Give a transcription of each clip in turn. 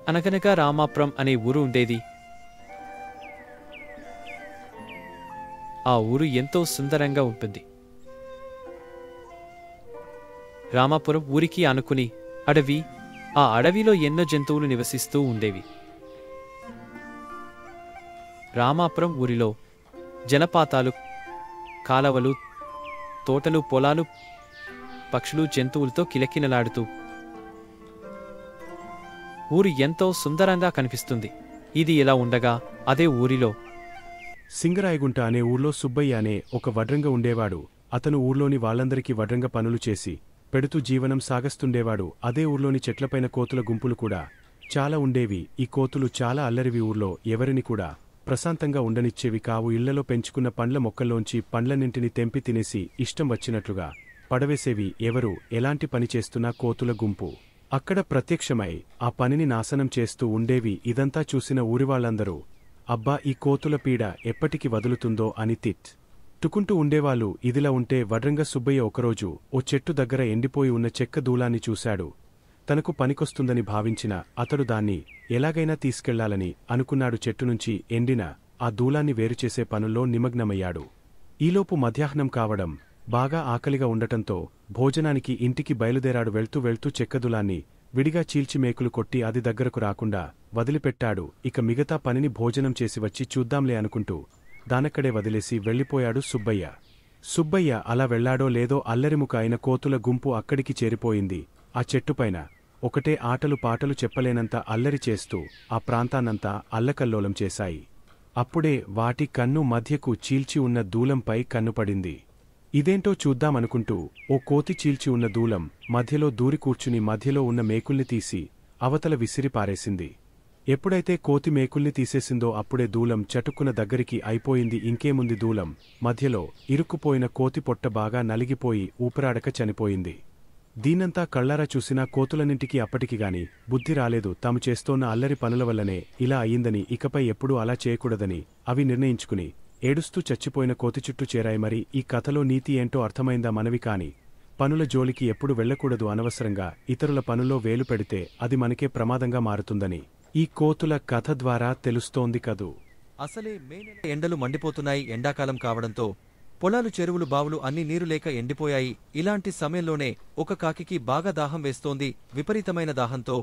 అనగనగా రామాపురం అనే ఊరు ఉండేది. ఆ ఊరు ఎంతో సుందరంగా ఉంటుంది. రామాపురం ఊరికి ఆనుకుని అడవి, ఆ అడవిలో ఎన్నో జంతువులు నివసిస్తూ ఉండేవి. రామాపురం ఊరిలో జలపాతాలు, కాలవలు, తోటలు, పొలాలు, పక్షులు, జంతువులతో కిలకిలలాడుతూ ఊరు ఎంతో సుందరంగా కనిపిస్తుంది. ఇది ఇలా ఉండగా అదే ఊరిలో సింగరాయగుంట అనే ఊర్లో సుబ్బయ్య అనే ఒక వడ్రంగ ఉండేవాడు. అతను ఊర్లోని వాళ్ళందరికీ వడ్రంగ పనులు చేసి పెడుతూ జీవనం సాగస్తుండేవాడు. అదే ఊర్లోని చెట్లపైన కోతుల గుంపులు కూడా చాలా ఉండేవి. ఈ కోతులు చాలా అల్లరివి. ఊర్లో ఎవరిని కూడా ప్రశాంతంగా ఉండనిచ్చేవి కావు. ఇళ్లలో పెంచుకున్న పండ్ల మొక్కల్లోంచి పండ్లన్నింటినీ తెంపి తినేసి ఇష్టం వచ్చినట్లుగా పడవేసేవి. ఎవరు ఎలాంటి పని చేస్తున్నా కోతుల గుంపు అక్కడ ప్రత్యక్షమై ఆ పనిని నాశనం చేస్తూ ఉండేవి. ఇదంతా చూసిన ఊరివాళ్లందరూ అబ్బా, ఈ కోతుల పీడ ఎప్పటికి వదులుతుందో అని టుకుంటూ ఉండేవాళ్ళు. ఇదిలా ఉంటే వడ్రంగ సుబ్బయ్య ఒకరోజు ఓ చెట్టు దగ్గర ఎండిపోయి ఉన్న చెక్క దూలాన్ని చూశాడు. తనకు పనికొస్తుందని భావించిన అతడు దాన్ని ఎలాగైనా తీసుకెళ్లాలని అనుకున్నాడు. చెట్టునుంచి ఎండిన ఆ దూలాన్ని వేరుచేసే పనుల్లో నిమగ్నమయ్యాడు. ఈలోపు మధ్యాహ్నం కావడం, బాగా ఆకలిగా ఉండటంతో భోజనానికి ఇంటికి బయలుదేరాడు. వెళ్తూ చెక్కదులాన్ని విడిగా చీల్చి మేకులు కొట్టి అది దగ్గరకు రాకుండా వదిలిపెట్టాడు. ఇక మిగతా పనిని భోజనం చేసి వచ్చి చూద్దాంలే అనుకుంటూ దానక్కడే వదిలేసి వెళ్లిపోయాడు సుబ్బయ్య. సుబ్బయ్య అలా వెళ్లాడో లేదో అల్లరిముక అయిన కోతుల గుంపు అక్కడికి చేరిపోయింది. ఆ చెట్టుపైన ఒకటే ఆటలు పాటలు చెప్పలేనంత అల్లరి చేస్తూ ఆ ప్రాంతాన్నంతా అల్లకల్లోలం చేశాయి. అప్పుడే వాటి కన్ను మధ్యకు చీల్చి ఉన్న దూలంపై కన్నుపడింది. ఇదేంటో చూద్దామనుకుంటూ ఓ కోతి చీల్చి ఉన్న దూలం మధ్యలో దూరి కూర్చుని మధ్యలో ఉన్న మేకుల్ని తీసి అవతల విసిరి పారేసింది. ఎప్పుడైతే కోతి మేకుల్ని తీసేసిందో అప్పుడే దూలం చటుక్కున దగ్గరికి అయిపోయింది. ఇంకేముంది, దూలం మధ్యలో ఇరుక్కుపోయిన కోతి పొట్ట బాగా నలిగిపోయి ఊపిరాడక చనిపోయింది. దీనంతా కళ్లారా చూసిన కోతులన్నింటికీ అప్పటికిగాని బుద్ధి రాలేదు. తాము చేస్తోన్న అల్లరి పనుల వల్లనే ఇలా అయ్యిందని, ఇకపై ఎప్పుడూ అలా చేయకూడదని అవి నిర్ణయించుకుని ఏడుస్తూ చచ్చిపోయిన కోతి చుట్టూ చేరాయి. మరి ఈ కథలో నీతి ఏంటో అర్థమైందా మనవి? కాని పనుల జోలికి ఎప్పుడు వెళ్లకూడదు. అనవసరంగా ఇతరుల పనుల్లో వేలు పెడితే అది మనకే ప్రమాదంగా మారుతుందని ఈ కోతుల కథ ద్వారా తెలుస్తోంది కదూ. అసలే మే నెల ఎండలు మండిపోతున్నాయి. ఎండాకాలం కావడంతో పొలాలు, చెరువులు, బావులు అన్నీ నీరు లేక ఎండిపోయాయి. ఇలాంటి సమయంలోనే ఒక కాకికి బాగా దాహం వేస్తోంది. విపరీతమైన దాహంతో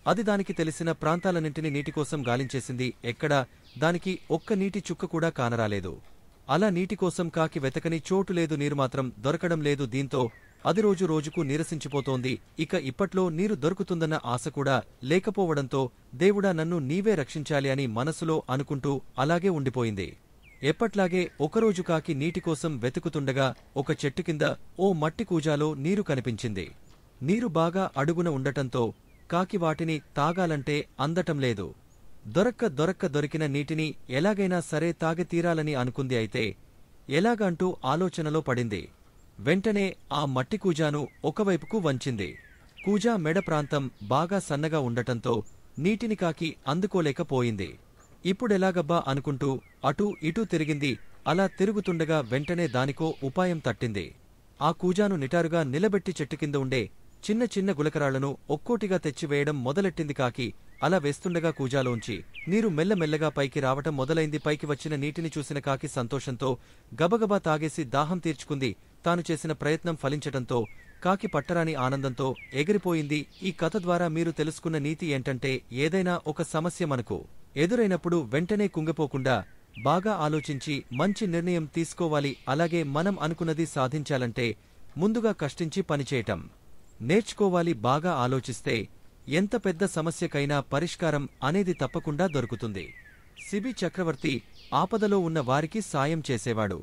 అది దానికి తెలిసిన ప్రాంతాలన్నింటినీ నీటికోసం గాలించేసింది. ఎక్కడా దానికి ఒక్క నీటి చుక్క కూడా కానరాలేదు. అలా నీటికోసం కాకి వెతకని చోటు లేదు. నీరు మాత్రం దొరకడం లేదు. దీంతో అది రోజు రోజుకు నీరసించిపోతోంది. ఇక ఇప్పట్లో నీరు దొరుకుతుందన్న ఆశ కూడా లేకపోవడంతో దేవుడా, నన్ను నీవే రక్షించాలి అని మనసులో అనుకుంటూ అలాగే ఉండిపోయింది. ఎప్పట్లాగే ఒకరోజు కాకి నీటికోసం వెతుకుతుండగా ఒక చెట్టు కింద ఓ మట్టి కూజాలో నీరు కనిపించింది. నీరు బాగా అడుగున ఉండటంతో కాకి వాటిని తాగాలంటే అందటం లేదు. దొరక్క దొరికిన నీటిని ఎలాగైనా సరే తాగి తీరాలని అనుకుంది. అయితే ఎలాగంటూ ఆలోచనలో పడింది. వెంటనే ఆ మట్టి కూజాను ఒకవైపుకు వంచింది. కూజా మెడ ప్రాంతం బాగా సన్నగా ఉండటంతో నీటిని కాకి అందుకోలేకపోయింది. ఇప్పుడెలాగబ్బా అనుకుంటూ అటూ ఇటూ తిరిగింది. అలా తిరుగుతుండగా వెంటనే దానికో ఉపాయం తట్టింది. ఆ కూజాను నిటారుగా నిలబెట్టి చెట్టు కింద ఉండే చిన్న చిన్న గులకరాళ్లను ఒక్కోటిగా తెచ్చివేయడం మొదలెట్టింది కాకి. అలా వేస్తుండగా కూజాలోంచి నీరు మెల్లమెల్లగా పైకి రావటం మొదలైంది. పైకి వచ్చిన నీటిని చూసిన కాకి సంతోషంతో గబగబా తాగేసి దాహం తీర్చుకుంది. తాను చేసిన ప్రయత్నం ఫలించటంతో కాకి పట్టరాని ఆనందంతో ఎగిరిపోయింది. ఈ కథ ద్వారా మీరు తెలుసుకున్న నీతి ఏంటంటే, ఏదైనా ఒక సమస్య మనకు ఎదురైనప్పుడు వెంటనే కుంగిపోకుండా బాగా ఆలోచించి మంచి నిర్ణయం తీసుకోవాలి. అలాగే మనం అనుకున్నది సాధించాలంటే ముందుగా కష్టించి పనిచేయటం నేర్చుకోవాలి. బాగా ఆలోచిస్తే ఎంత పెద్ద సమస్యకైనా పరిష్కారం అనేది తప్పకుండా దొరుకుతుంది. సిబి చక్రవర్తి ఆపదలో ఉన్న వారికి సాయం చేసేవాడు.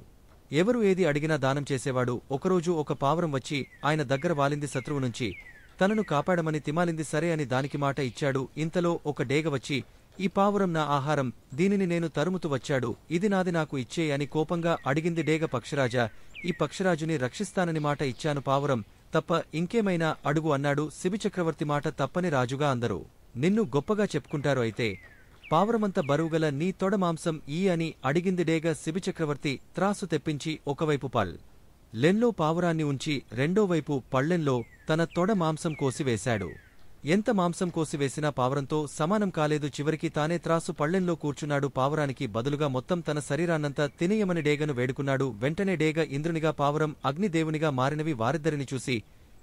ఎవరు ఏది అడిగినా దానం చేసేవాడు. ఒకరోజు ఒక పావురం వచ్చి ఆయన దగ్గర వాలింది. శత్రువు నుంచి తనను కాపాడమని తిమాలింది. సరే అని దానికి మాట ఇచ్చాడు. ఇంతలో ఒక డేగ వచ్చి, ఈ పావురం నా ఆహారం, దీనిని నేను తరుముతూ వచ్చాడు, ఇది నాది, నాకు ఇచ్చే అని కోపంగా అడిగింది. డేగ, పక్షిరాజా, ఈ పక్షిరాజుని రక్షిస్తానని మాట ఇచ్చాను, పావురం తప్ప ఇంకేమైనా అడుగు అన్నాడు. శిబిచక్రవర్తి మాట తప్పని రాజుగా అందరూ నిన్ను గొప్పగా చెప్పుకుంటారు. అయితే పావురమంత బరువుగల నీ తొడ మాంసం ఈ అని అడిగింది డేగ. శిబిచక్రవర్తి త్రాసు తెప్పించి ఒకవైపు లెన్లో పావురాన్ని ఉంచి రెండోవైపు పళ్ళెంలో తన తొడ మాంసం కోసివేశాడు. ఎంత మాంసం కోసివేసినా పావురంతో సమానం కాలేదు. చివరికి తానే త్రాసు పళ్ళెంలో కూర్చున్నాడు. పావురానికి బదులుగా మొత్తం తన శరీరాన్నంతా తినేయమని డేగను వేడుకున్నాడు. వెంటనే డేగ ఇంద్రునిగా, పావురం అగ్నిదేవునిగా మారినవి. వారిద్దరిని చూసి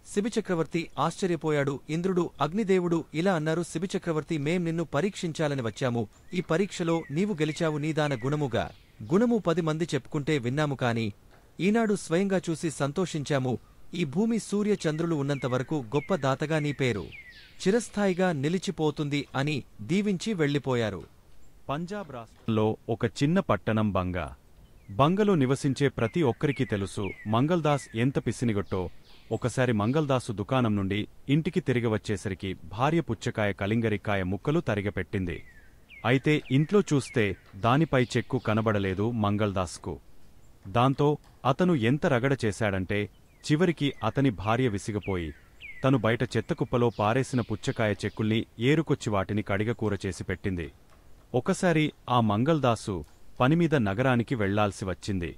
శిబిచక్రవర్తి ఆశ్చర్యపోయాడు. ఇంద్రుడు, అగ్నిదేవుడు ఇలా అన్నారు: శిబిచక్రవర్తి, మేం నిన్ను పరీక్షించాలని వచ్చాము. ఈ పరీక్షలో నీవు గెలిచావు. నీదాన గుణము 10 మంది చెప్పుకుంటే విన్నాము కాని ఈనాడు స్వయంగా చూసి సంతోషించాము. ఈ భూమి, సూర్య, చంద్రులు ఉన్నంతవరకు గొప్ప దాతగా నీ పేరు చిరస్థాయిగా నిలిచిపోతుంది అని దీవించి వెళ్లిపోయారు. పంజాబ్ రాష్ట్రంలో ఒక చిన్న పట్టణం బంగలో నివసించే ప్రతి ఒక్కరికీ తెలుసు మంగల్దాస్ ఎంత పిసినిగొట్టో. ఒకసారి మంగల్దాసు దుకాణం నుండి ఇంటికి తిరిగి వచ్చేసరికి భార్య పుచ్చకాయ, కలింగరికాయ ముక్కలు తరిగపెట్టింది. అయితే ఇంట్లో చూస్తే దానిపై చెక్కు కనబడలేదు మంగల్దాస్కు. దాంతో అతను ఎంత రగడ చేశాడంటే చివరికి అతని భార్య విసిగపోయి తను బయట చెత్తకుప్పలో పారేసిన పుచ్చకాయ చెక్కుల్ని ఏరుకొచ్చి వాటిని కడిగకూర చేసి పెట్టింది. ఒకసారి ఆ మంగల్దాసు పనిమీద నగరానికి వెళ్లాల్సి వచ్చింది.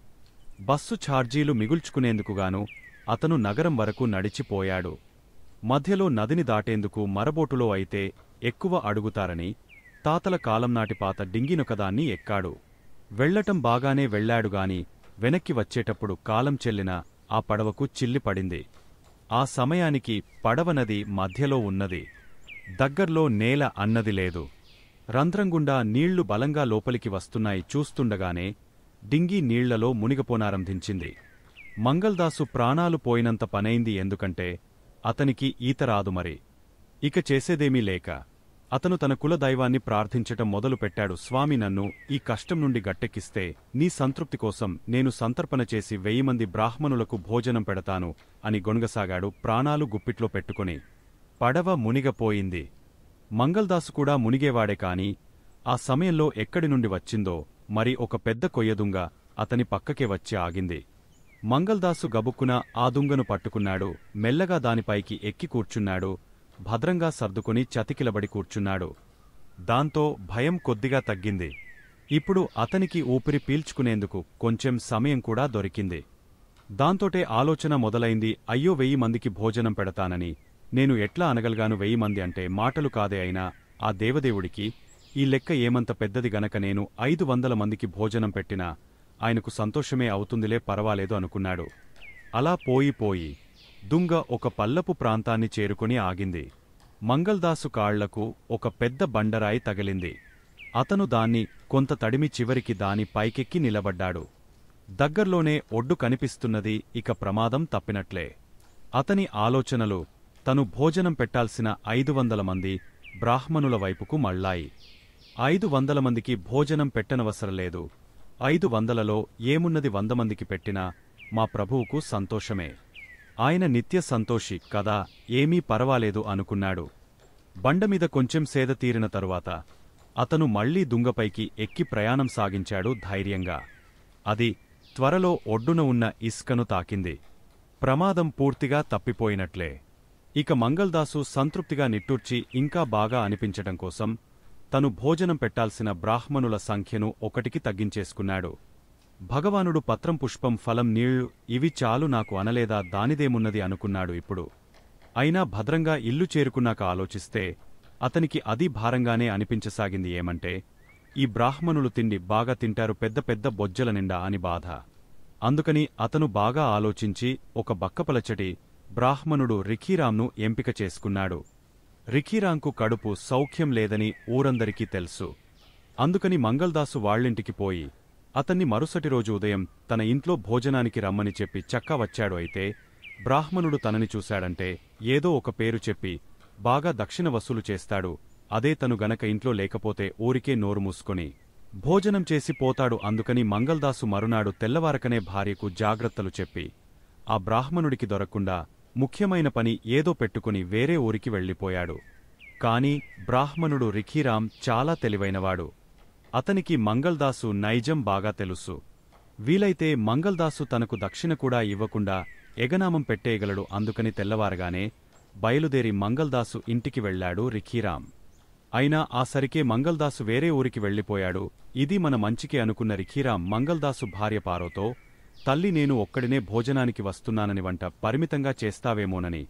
బస్సు ఛార్జీలు మిగుల్చుకునేందుకుగాను అతను నగరం వరకు నడిచిపోయాడు. మధ్యలో నదిని దాటేందుకు మరబోటులో అయితే ఎక్కువ అడుగుతారని తాతల కాలంనాటి పాత డింగినొకదాన్ని ఎక్కాడు. వెళ్లటం బాగానే వెళ్లాడుగాని వెనక్కి వచ్చేటప్పుడు కాలం చెల్లిన ఆ పడవకు చిల్లిపడింది. ఆ సమయానికి పడవ నది మధ్యలో ఉన్నది. దగ్గర్లో నేల అన్నది లేదు. రంధ్రంగుండా నీళ్లు బలంగా లోపలికి వస్తున్నాయి. చూస్తుండగానే డింగి నీళ్లలో మునిగపోనారంభించింది. మంగల్దాసు ప్రాణాలు పోయినంత పనైంది. ఎందుకంటే అతనికి ఈత రాదు. మరి ఇక చేసేదేమీ లేక అతను తన కులదైవాన్ని ప్రార్థించటం మొదలుపెట్టాడు. స్వామి, నన్ను ఈ కష్టం నుండి గట్టెక్కిస్తే నీ సంతృప్తి కోసం నేను సంతర్పణ చేసి 1000 మంది బ్రాహ్మణులకు భోజనం పెడతాను అని గొణగసాగాడు, ప్రాణాలు గుప్పిట్లో పెట్టుకుని. పడవ మునిగపోయింది. మంగల్దాసు కూడా మునిగేవాడే కాని ఆ సమయంలో ఎక్కడి నుండి వచ్చిందో మరి ఒక పెద్ద కొయ్యదుంగ అతని పక్కకే వచ్చి ఆగింది. మంగల్దాసు గబుక్కున ఆ దుంగను పట్టుకున్నాడు. మెల్లగా దానిపైకి ఎక్కి కూర్చున్నాడు. భద్రంగా సర్దుకుని చతికిలబడి కూర్చున్నాడు. దాంతో భయం కొద్దిగా తగ్గింది. ఇప్పుడు అతనికి ఊపిరి పీల్చుకునేందుకు కొంచెం సమయం కూడా దొరికింది. దాంతోటే ఆలోచన మొదలైంది. అయ్యో, 1000 మందికి భోజనం పెడతానని నేను ఎట్లా అనగలిగాను? 1000 మంది అంటే మాటలు కాదే. అయినా ఆ దేవదేవుడికి ఈ లెక్క ఏమంత పెద్దది గనక నేను 500 మందికి భోజనం పెట్టినా ఆయనకు సంతోషమే అవుతుందిలే, పర్వాలేదు అనుకున్నాడు. అలా పోయి దుంగ ఒక పల్లపు ప్రాంతాన్ని చేరుకుని ఆగింది. మంగల్దాసు కాళ్లకు ఒక పెద్ద బండరాయి తగిలింది. అతను దాన్ని కొంత తడిమి చివరికి దాని పైకెక్కి నిలబడ్డాడు. దగ్గర్లోనే ఒడ్డు కనిపిస్తున్నది. ఇక ప్రమాదం తప్పినట్లే. అతని ఆలోచనలు తను భోజనం పెట్టాల్సిన 500 మంది బ్రాహ్మణుల వైపుకు మళ్ళాయి. 500 మందికి భోజనం పెట్టనవసరలేదు. 500లో ఏమున్నది, 100 మందికి పెట్టినా మా ప్రభువుకు సంతోషమే. ఆయన నిత్య సంతోషి కదా, ఏమీ పర్వాలేదు అనుకున్నాడు. బండమీద కొంచెం సేద తీరిన తరువాత అతను మళ్లీ దుంగపైకి ఎక్కి ప్రయాణం సాగించాడు ధైర్యంగా. అది త్వరలో ఒడ్డున ఉన్న ఇసుకను తాకింది. ప్రమాదం పూర్తిగా తప్పిపోయినట్లే. ఇక మంగల్దాసు సంతృప్తిగా నిట్టూర్చి ఇంకా బాగా అనిపించటం కోసం తను భోజనం పెట్టాల్సిన బ్రాహ్మణుల సంఖ్యను 1కి తగ్గించేసుకున్నాడు. భగవానుడు పత్రం, పుష్పం, ఫలం, నీళ్లు ఇవి చాలు నాకు అనలేదా? దానిదేమున్నది అనుకున్నాడు ఇప్పుడు. అయినా భద్రంగా ఇల్లు చేరుకున్నాక ఆలోచిస్తే అతనికి అది భారంగానే అనిపించసాగింది. ఏమంటే ఈ బ్రాహ్మణులు తిండి బాగా తింటారు, పెద్ద పెద్ద బొజ్జల నిండా అని బాధ. అందుకని అతను బాగా ఆలోచించి ఒక బక్కపలచటి బ్రాహ్మణుడు రిఖీరాంను ఎంపిక చేసుకున్నాడు. రిఖీరాంకు కడుపు సౌఖ్యం లేదని ఊరందరికీ తెలుసు. అందుకని మంగల్దాసు వాళ్ళింటికి పోయి అతన్ని మరుసటి రోజు ఉదయం తన ఇంట్లో భోజనానికి రమ్మని చెప్పి చక్కా వచ్చాడు. అయితే బ్రాహ్మణుడు తనని చూశాడంటే ఏదో ఒక పేరు చెప్పి బాగా దక్షిణ వసూలు చేస్తాడు. అదే తను గనక ఇంట్లో లేకపోతే ఊరికే నోరు మూసుకొని భోజనం చేసి పోతాడు. అందుకని మంగల్దాసు మరునాడు తెల్లవారకనే భార్యకు జాగ్రత్తలు చెప్పి ఆ బ్రాహ్మణుడికి దొరక్కుండా ముఖ్యమైన పని ఏదో పెట్టుకుని వేరే ఊరికి వెళ్ళిపోయాడు. కాని బ్రాహ్మణుడు రిఖీరాం చాలా తెలివైనవాడు. అతనికి మంగల్దాసు నైజం బాగా తెలుసు. వీలైతే మంగల్దాసు తనకు దక్షిణ కూడా ఇవ్వకుండా ఎగనామం పెట్టేయగలడు. అందుకని తెల్లవారగానే బయలుదేరి మంగల్దాసు ఇంటికి వెళ్లాడు రిఖీరాం. అయినా ఆ సరికే మంగల్దాసు వేరే ఊరికి వెళ్ళిపోయాడు. ఇది మన మంచికే అనుకున్న రిఖీరాం మంగల్దాసు భార్య పారోతో, తల్లి, నేను ఒక్కడినే భోజనానికి వస్తున్నానని వంట పరిమితంగా చేస్తావేమోనని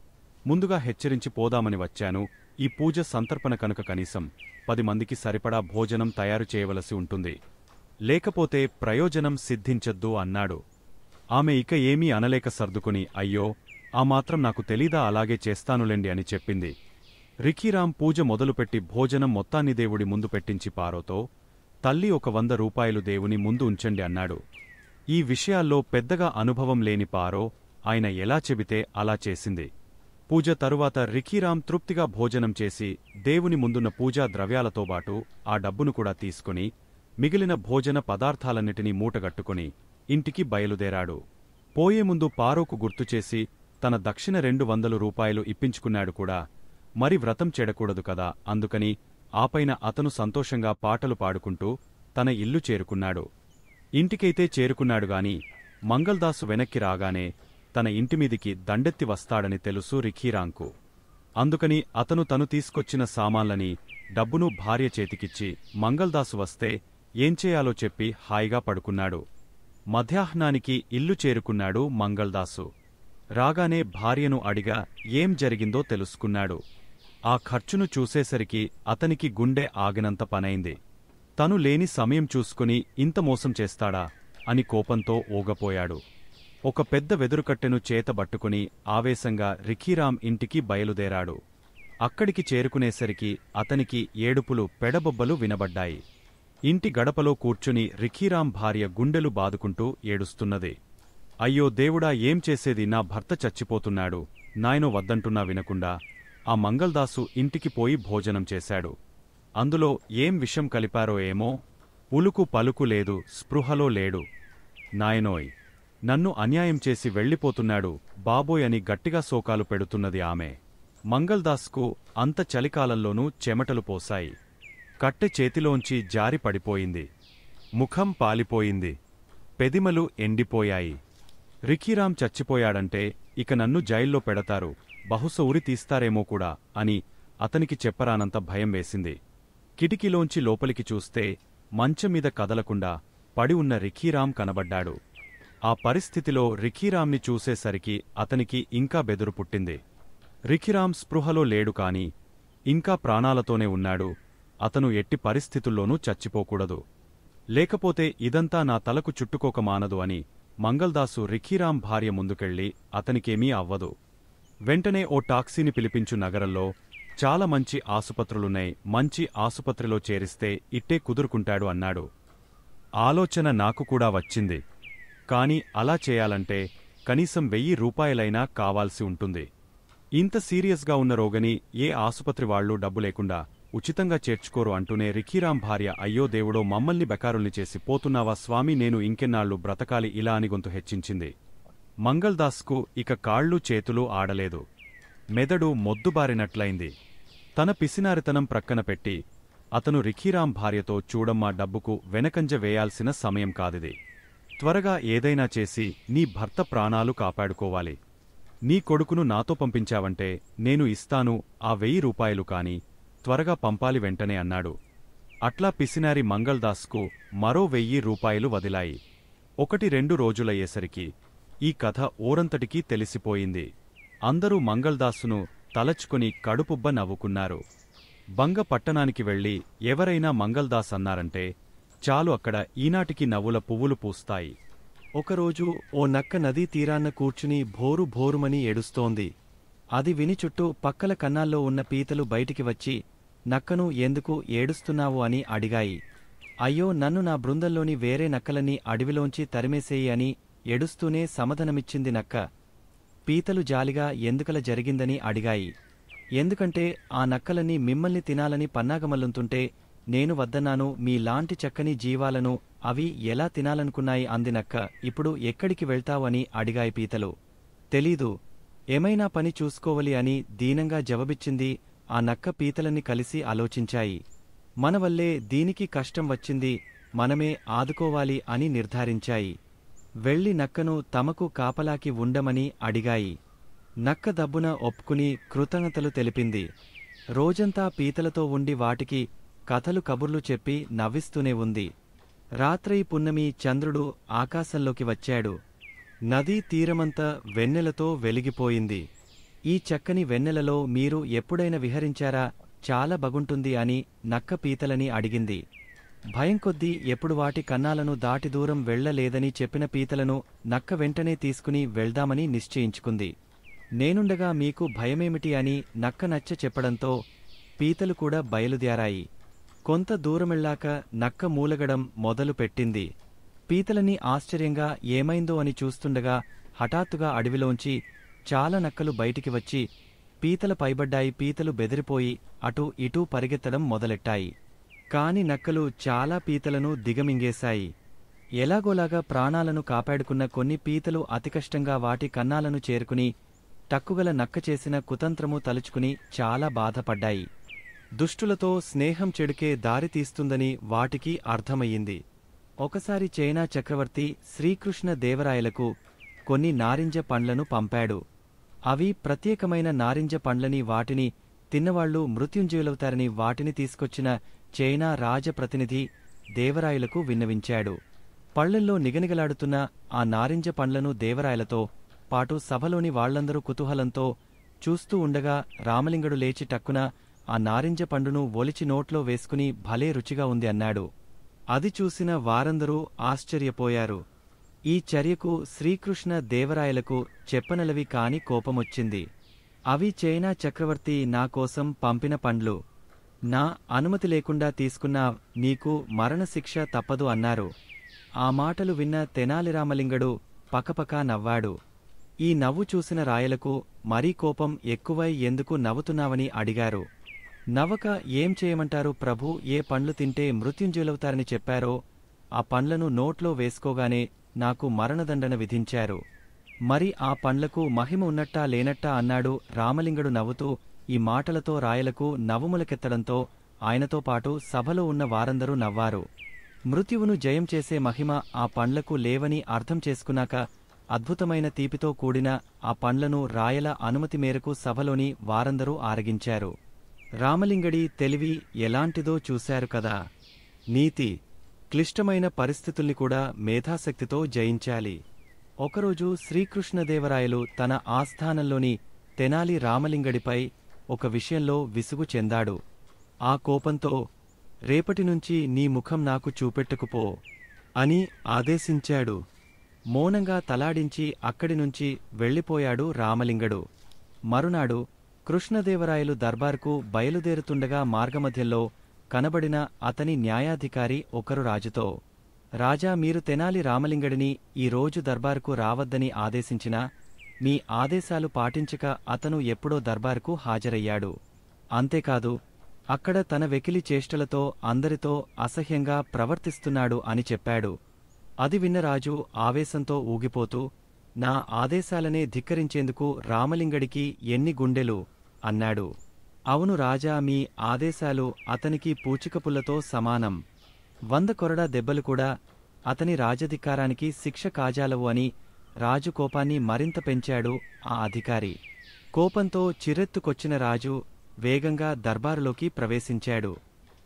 ముందుగా హెచ్చరించి పోదామని వచ్చాను. ఈ పూజ సంతర్పణ కనుక కనీసం 10 మందికి సరిపడా భోజనం తయారు చేయవలసి ఉంటుంది. లేకపోతే ప్రయోజనం సిద్ధించద్దు అన్నాడు. ఆమె ఇక ఏమీ అనలేక సర్దుకుని, అయ్యో, ఆ మాత్రం నాకు తెలీదా, అలాగే చేస్తానులెండి అని చెప్పింది. రిఖీరాం పూజ మొదలుపెట్టి భోజనం మొత్తాన్ని దేవుడి ముందు పెట్టించి పారోతో, తల్లి 100 రూపాయలు దేవుని ముందు ఉంచండి అన్నాడు. ఈ విషయాల్లో పెద్దగా అనుభవం లేని పారో ఆయన ఎలా చెబితే అలా చేసింది. పూజ తరువాత రిఖీరాం తృప్తిగా భోజనం చేసి దేవుని ముందున్న పూజా ద్రవ్యాలతోబాటు ఆ డబ్బును కూడా తీసుకుని మిగిలిన భోజన పదార్థాలన్నిటినీ మూటగట్టుకుని ఇంటికి బయలుదేరాడు. పోయే ముందు పారోకు గుర్తుచేసి తన దక్షిణ 200 రూపాయలు ఇప్పించుకున్నాడు కూడా. మరి వ్రతం చెడకూడదు కదా, అందుకని ఆపైన అతను సంతోషంగా పాటలు పాడుకుంటూ తన ఇల్లు చేరుకున్నాడు. ఇంటికైతే చేరుకున్నాడుగాని మంగల్దాసు వెనక్కి రాగానే తన ఇంటిమీదికి దండెత్తి వస్తాడని తెలుసు రిఖీరాంకు. అందుకని అతను తను తీసుకొచ్చిన సామాన్లని, డబ్బును భార్య చేతికిచ్చి మంగల్దాసు వస్తే ఏం చేయాలో చెప్పి హాయిగా పడుకున్నాడు. మధ్యాహ్నానికి ఇల్లు చేరుకున్నాడు మంగల్దాసు. రాగానే భార్యను అడిగా ఏం జరిగిందో తెలుసుకున్నాడు. ఆ ఖర్చును చూసేసరికి అతనికి గుండె ఆగినంత పనైంది. తను లేని సమయం చూసుకుని ఇంత మోసం చేస్తాడా అని కోపంతో ఊగపోయాడు. ఒక పెద్ద వెదురుకట్టెను చేతబట్టుకుని ఆవేశంగా రిఖీరాం ఇంటికి బయలుదేరాడు. అక్కడికి చేరుకునేసరికి అతనికి ఏడుపులు పెడబొబ్బలు వినబడ్డాయి. ఇంటి గడపలో కూర్చుని రిఖీరాం భార్య గుండెలు బాదుకుంటూ ఏడుస్తున్నది. అయ్యో దేవుడా, ఏం చేసేది, నా భర్త చచ్చిపోతున్నాడు, నాయనో వద్దంటున్నా వినకుండా ఆ మంగల్దాసు ఇంటికి పోయి భోజనం చేశాడు. అందులో ఏం విషం కలిపారో ఏమో, ఉలుకు పలుకు లేదు, స్పృహలో లేడు. నాయనోయ్, నన్ను అన్యాయం చేసి వెళ్ళిపోతున్నాడు బాబోయ్ అని గట్టిగా శోకాలు పెడుతున్నది ఆమె. మంగల్దాస్కు అంత చలికాలంలోనూ చెమటలు పోశాయి. కట్టె చేతిలోంచి జారి పడిపోయింది. ముఖం పాలిపోయింది. పెదిమలు ఎండిపోయాయి. రిఖీరాం చచ్చిపోయాడంటే ఇక నన్ను జైల్లో పెడతారు, బహుశా ఉరి తీస్తారేమో కూడా అని అతనికి చెప్పరానంత భయం వేసింది. కిటికీలోంచి లోపలికి చూస్తే మంచంమీద కదలకుండా పడి ఉన్న రిఖీరాం కనబడ్డాడు. ఆ పరిస్థితిలో రిఖీరాంని చూసేసరికి అతనికి ఇంకా బెదురు పుట్టింది. రిఖీరాం స్పృహలో లేడు కాని ఇంకా ప్రాణాలతోనే ఉన్నాడు. అతను ఎట్టి పరిస్థితుల్లోనూ చచ్చిపోకూడదు, లేకపోతే ఇదంతా నా తలకు చుట్టుకోక మానదు అని మంగల్దాసు రిఖీరాం భార్య ముందుకెళ్ళి అతనికేమీ అవ్వదు, వెంటనే ఓ టాక్సీని పిలిపించు, నగరంలో చాలా మంచి ఆసుపత్రులున్నాయి, మంచి ఆసుపత్రిలో చేరిస్తే ఇట్టే కుదురుకుంటాడు అన్నాడు. ఆలోచన నాకు కూడా వచ్చింది. కాని అలా చేయాలంటే కనీసం 1000 రూపాయలైనా కావాల్సి ఉంటుంది. ఇంత సీరియస్గా ఉన్న రోగని ఏ ఆసుపత్రి వాళ్లూ డబ్బు లేకుండా ఉచితంగా చేర్చుకోరు అంటూనే రిఖీరాం భార్య, అయ్యో దేవుడో, మమ్మల్ని బెకారుల్ని చేసి పోతున్నావా స్వామి, నేను ఇంకెన్నాళ్లు బ్రతకాలి ఇలా అని గొంతు హెచ్చించింది. మంగల్దాస్కు ఇక కాళ్ళు చేతులు ఆడలేదు. మెదడు మొద్దుబారినట్లయింది. తన పిసినారితనం ప్రక్కన పెట్టి అతను రిఖీరాం భార్యతో, చూడమ్మా, డబ్బుకు వెనకంజ వేయాల్సిన సమయం కాదిది. త్వరగా ఏదైనా చేసి నీ భర్త ప్రాణాలు కాపాడుకోవాలి. నీ కొడుకును నాతో పంపించావంటే నేను ఇస్తాను ఆ 1000 రూపాయలు, కాని త్వరగా పంపాలి వెంటనే అన్నాడు. అట్లా పిసినారి మంగల్దాస్కు మరో 1000 రూపాయలు వదిలాయి. 1-2 రోజులయ్యేసరికి ఈ కథ ఊరంతటికీ తెలిసిపోయింది. అందరూ మంగల్దాసును తలచుకుని కడుపుబ్బ నవ్వుకున్నారు. బంగ పట్టణానికి వెళ్లి ఎవరైనా మంగల్దాస్ అన్నారంటే చాలు, అక్కడ ఈనాటికి నవ్వుల పువ్వులు పూస్తాయి. ఒకరోజు ఓ నక్క నదీ తీరాన్న కూర్చుని భోరు భోరుమని ఏడుస్తోంది. అది విని చుట్టూ పక్కల కన్నాల్లో ఉన్న పీతలు బయటికి వచ్చి నక్కను ఎందుకు ఏడుస్తున్నావు అని అడిగాయి. అయ్యో, నన్ను నా బృందంలోని వేరే నక్కలన్నీ అడవిలోంచి తరిమేసేయి అని ఏడుస్తూనే సమాధానమిచ్చింది నక్క. పీతలు జాలిగా ఎందుకలా జరిగిందని అడిగాయి. ఎందుకంటే ఆ నక్కలన్నీ మిమ్మల్ని తినాలని పన్నాగమల్లుతుంటే నేను వద్దన్నాను, మీలాంటి చక్కని జీవాలను అవి ఎలా తినాలనుకున్నాయి అంది నక్క. ఇప్పుడు ఎక్కడికి వెళ్తావని అడిగాయి పీతలు. తెలీదు, ఏమైనా పని చూసుకోవాలి అని దీనంగా జవాబిచ్చింది. ఆ నక్క పీతలని కలిసి ఆలోచించాయి. మనవల్లే దీనికి కష్టం వచ్చింది, మనమే ఆదుకోవాలి అని నిర్ధారించాయి. వెళ్లి నక్కను తమకు కాపలాకి ఉండమని అడిగాయి. నక్క దబ్బున ఒప్పుకుని కృతజ్ఞతలు తెలిపింది. రోజంతా పీతలతో ఉండి వాటికి కథలు కబుర్లు చెప్పి నవ్విస్తూనే ఉంది. రాత్రి పున్నమి చంద్రుడు ఆకాశంలోకి వచ్చాడు. నదీ తీరమంతా వెన్నెలతో వెలిగిపోయింది. ఈ చక్కని వెన్నెలలో మీరు ఎప్పుడైనా విహరించారా? చాలా బాగుంటుంది అని నక్క పీతలని అడిగింది. భయం కొద్దీ ఎప్పుడు వాటి కన్నాలను దాటి దూరం వెళ్లలేదని చెప్పిన పీతలను నక్క వెంటనే తీసుకుని వెళ్దామని నిశ్చయించుకుంది. నేనుండగా మీకు భయమేమిటి అని నక్క నచ్చ చెప్పడంతో పీతలు కూడా బయలుదేరాయి. కొంత దూరమెళ్ళాక నక్క మూలగడం మొదలుపెట్టింది. పీతలని ఆశ్చర్యంగా ఏమైందో అని చూస్తుండగా హఠాత్తుగా అడవిలోంచి చాలా నక్కలు బయటికి వచ్చి పీతల పైబడ్డాయి. పీతలు బెదిరిపోయి అటూ ఇటూ పరిగెత్తడం మొదలెట్టాయి. కాని నక్కలు చాలా పీతలను దిగమింగేశాయి. ఎలాగోలాగా ప్రాణాలను కాపాడుకున్న కొన్ని పీతలు అతికష్టంగా వాటి కన్నాలను చేరుకుని టక్కుగల నక్క చేసిన కుతంత్రము తలుచుకుని చాలా బాధపడ్డాయి. దుష్టులతో స్నేహం చెడుకే దారితీస్తుందని వాటికి అర్థమయ్యింది. ఒకసారి చైనా చక్రవర్తి శ్రీకృష్ణ దేవరాయలకు కొన్ని నారింజ పండ్లను పంపాడు. అవి ప్రత్యేకమైన నారింజ పండ్లని, వాటిని తిన్నవాళ్లు మృత్యుంజయులవుతారని వాటిని తీసుకొచ్చిన చైనా రాజప్రతినిధి దేవరాయలకు విన్నవించాడు. పళ్లల్లో నిగనిగలాడుతున్న ఆ నారింజ పండ్లను దేవరాయలతో పాటు సభలోని వాళ్లందరూ కుతూహలంతో చూస్తూ ఉండగా రామలింగడు లేచి టక్కున ఆ నారింజ పండును ఒలిచి నోట్లో వేసుకుని భలే రుచిగా ఉంది అన్నాడు. అది చూసిన వారందరూ ఆశ్చర్యపోయారు. ఈ చర్యకు శ్రీకృష్ణ దేవరాయలకు చెప్పనలవి కాని కోపమొచ్చింది. అవి చైనా చక్రవర్తి నా కోసం పంపిన పండ్లు. నా అనుమతి లేకుండా తీసుకున్నా నీకు మరణశిక్ష తప్పదు అన్నారు. ఆ మాటలు విన్న తెనాలి రామలింగడు పకపకా నవ్వాడు. ఈ నవ్వు చూసిన రాయలకు మరీ కోపం ఎక్కువై ఎందుకు నవ్వుతున్నావని అడిగారు. నవ్వక ఏం చేయమంటారు ప్రభూ, ఏ పండ్లు తింటే మృత్యుంజయులవుతారని చెప్పారో ఆ పండ్లను నోట్లో వేసుకోగానే నాకు మరణదండన విధించారు. మరి ఆ పండ్లకు మహిమ ఉన్నట్టా లేనట్టా అన్నాడు. రామలింగడు నవ్వుతూ ఈ మాటలతో రాయలకు నవ్వుములకెత్తడంతో ఆయనతో పాటు సభలో ఉన్న వారందరూ నవ్వారు. మృత్యువును జయం చేసే మహిమ ఆ పండ్లకు లేవని అర్థం చేసుకున్నాక అద్భుతమైన తీపితో కూడిన ఆ పండ్లను రాయల అనుమతి మేరకు సభలోని వారందరూ ఆరగించారు. రామలింగడి తెలివి ఎలాంటిదో చూశారు కదా. నీతి: క్లిష్టమైన పరిస్థితుల్ని కూడా మేధాశక్తితో జయించాలి. ఒకరోజు శ్రీకృష్ణదేవరాయలు తన ఆస్థానంలోని తెనాలి రామలింగడిపై ఒక విషయంలో విసుగు చెందాడు. ఆ కోపంతో రేపటినుంచి నీ ముఖం నాకు చూపెట్టుకుపో అని ఆదేశించాడు. మౌనంగా తలాడించి అక్కడినుంచి వెళ్ళిపోయాడు రామలింగడు. మరునాడు కృష్ణదేవరాయలు దర్బార్కు బయలుదేరుతుండగా మార్గమధ్యంలో కనబడిన అతని న్యాయాధికారి ఒకరు రాజుతో, రాజా, మీరు తెనాలి రామలింగడిని ఈ రోజు దర్బార్కు రావద్దని ఆదేశించినా మీ ఆదేశాలు పాటించక అతను ఎప్పుడో దర్బార్కు హాజరయ్యాడు. అంతేకాదు అక్కడ తన వెకిలి చేష్టలతో అందరితో అసహ్యంగా ప్రవర్తిస్తున్నాడు అని చెప్పాడు. అది విన్న రాజు ఆవేశంతో ఊగిపోతూ, నా ఆదేశాలనే ధిక్కరించేందుకు రామలింగడికి ఎన్ని గుండెలు అన్నాడు. అవును రాజా, మీ ఆదేశాలు అతనికి పూచికపుల్లతో సమానం. 100 కొరడా దెబ్బలు కూడా అతని రాజధికారానికి శిక్ష కాజాలవు అని రాజు కోపాన్ని మరింత పెంచాడు ఆ అధికారి. కోపంతో చిరెత్తుకొచ్చిన రాజు వేగంగా దర్బారులోకి ప్రవేశించాడు.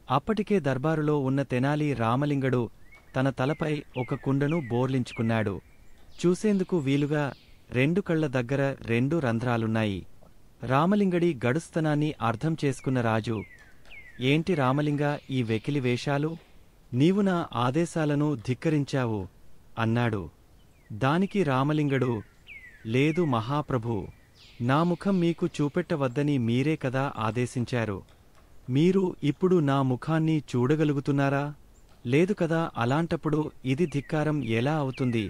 అప్పటికే దర్బారులో ఉన్న తెనాలి రామలింగడు తన తలపై ఒక కుండను బోర్లించుకున్నాడు. చూసేందుకు వీలుగా 2 కళ్ల దగ్గర 2 రంధ్రాలున్నాయి. రామలింగడి గడుస్తనాన్ని అర్థం చేసుకున్న రాజు, ఏంటి రామలింగా ఈ వెకిలి వేషాలు? నీవు నా ఆదేశాలను ధిక్కరించావు అన్నాడు. దానికి రామలింగడు, లేదు మహాప్రభూ, నా ముఖం మీకు చూపెట్టవద్దని మీరే కదా ఆదేశించారు. మీరు ఇప్పుడు నా ముఖాన్ని చూడగలుగుతున్నారా? లేదు కదా, అలాంటప్పుడు ఇది ధిక్కారం ఎలా అవుతుంది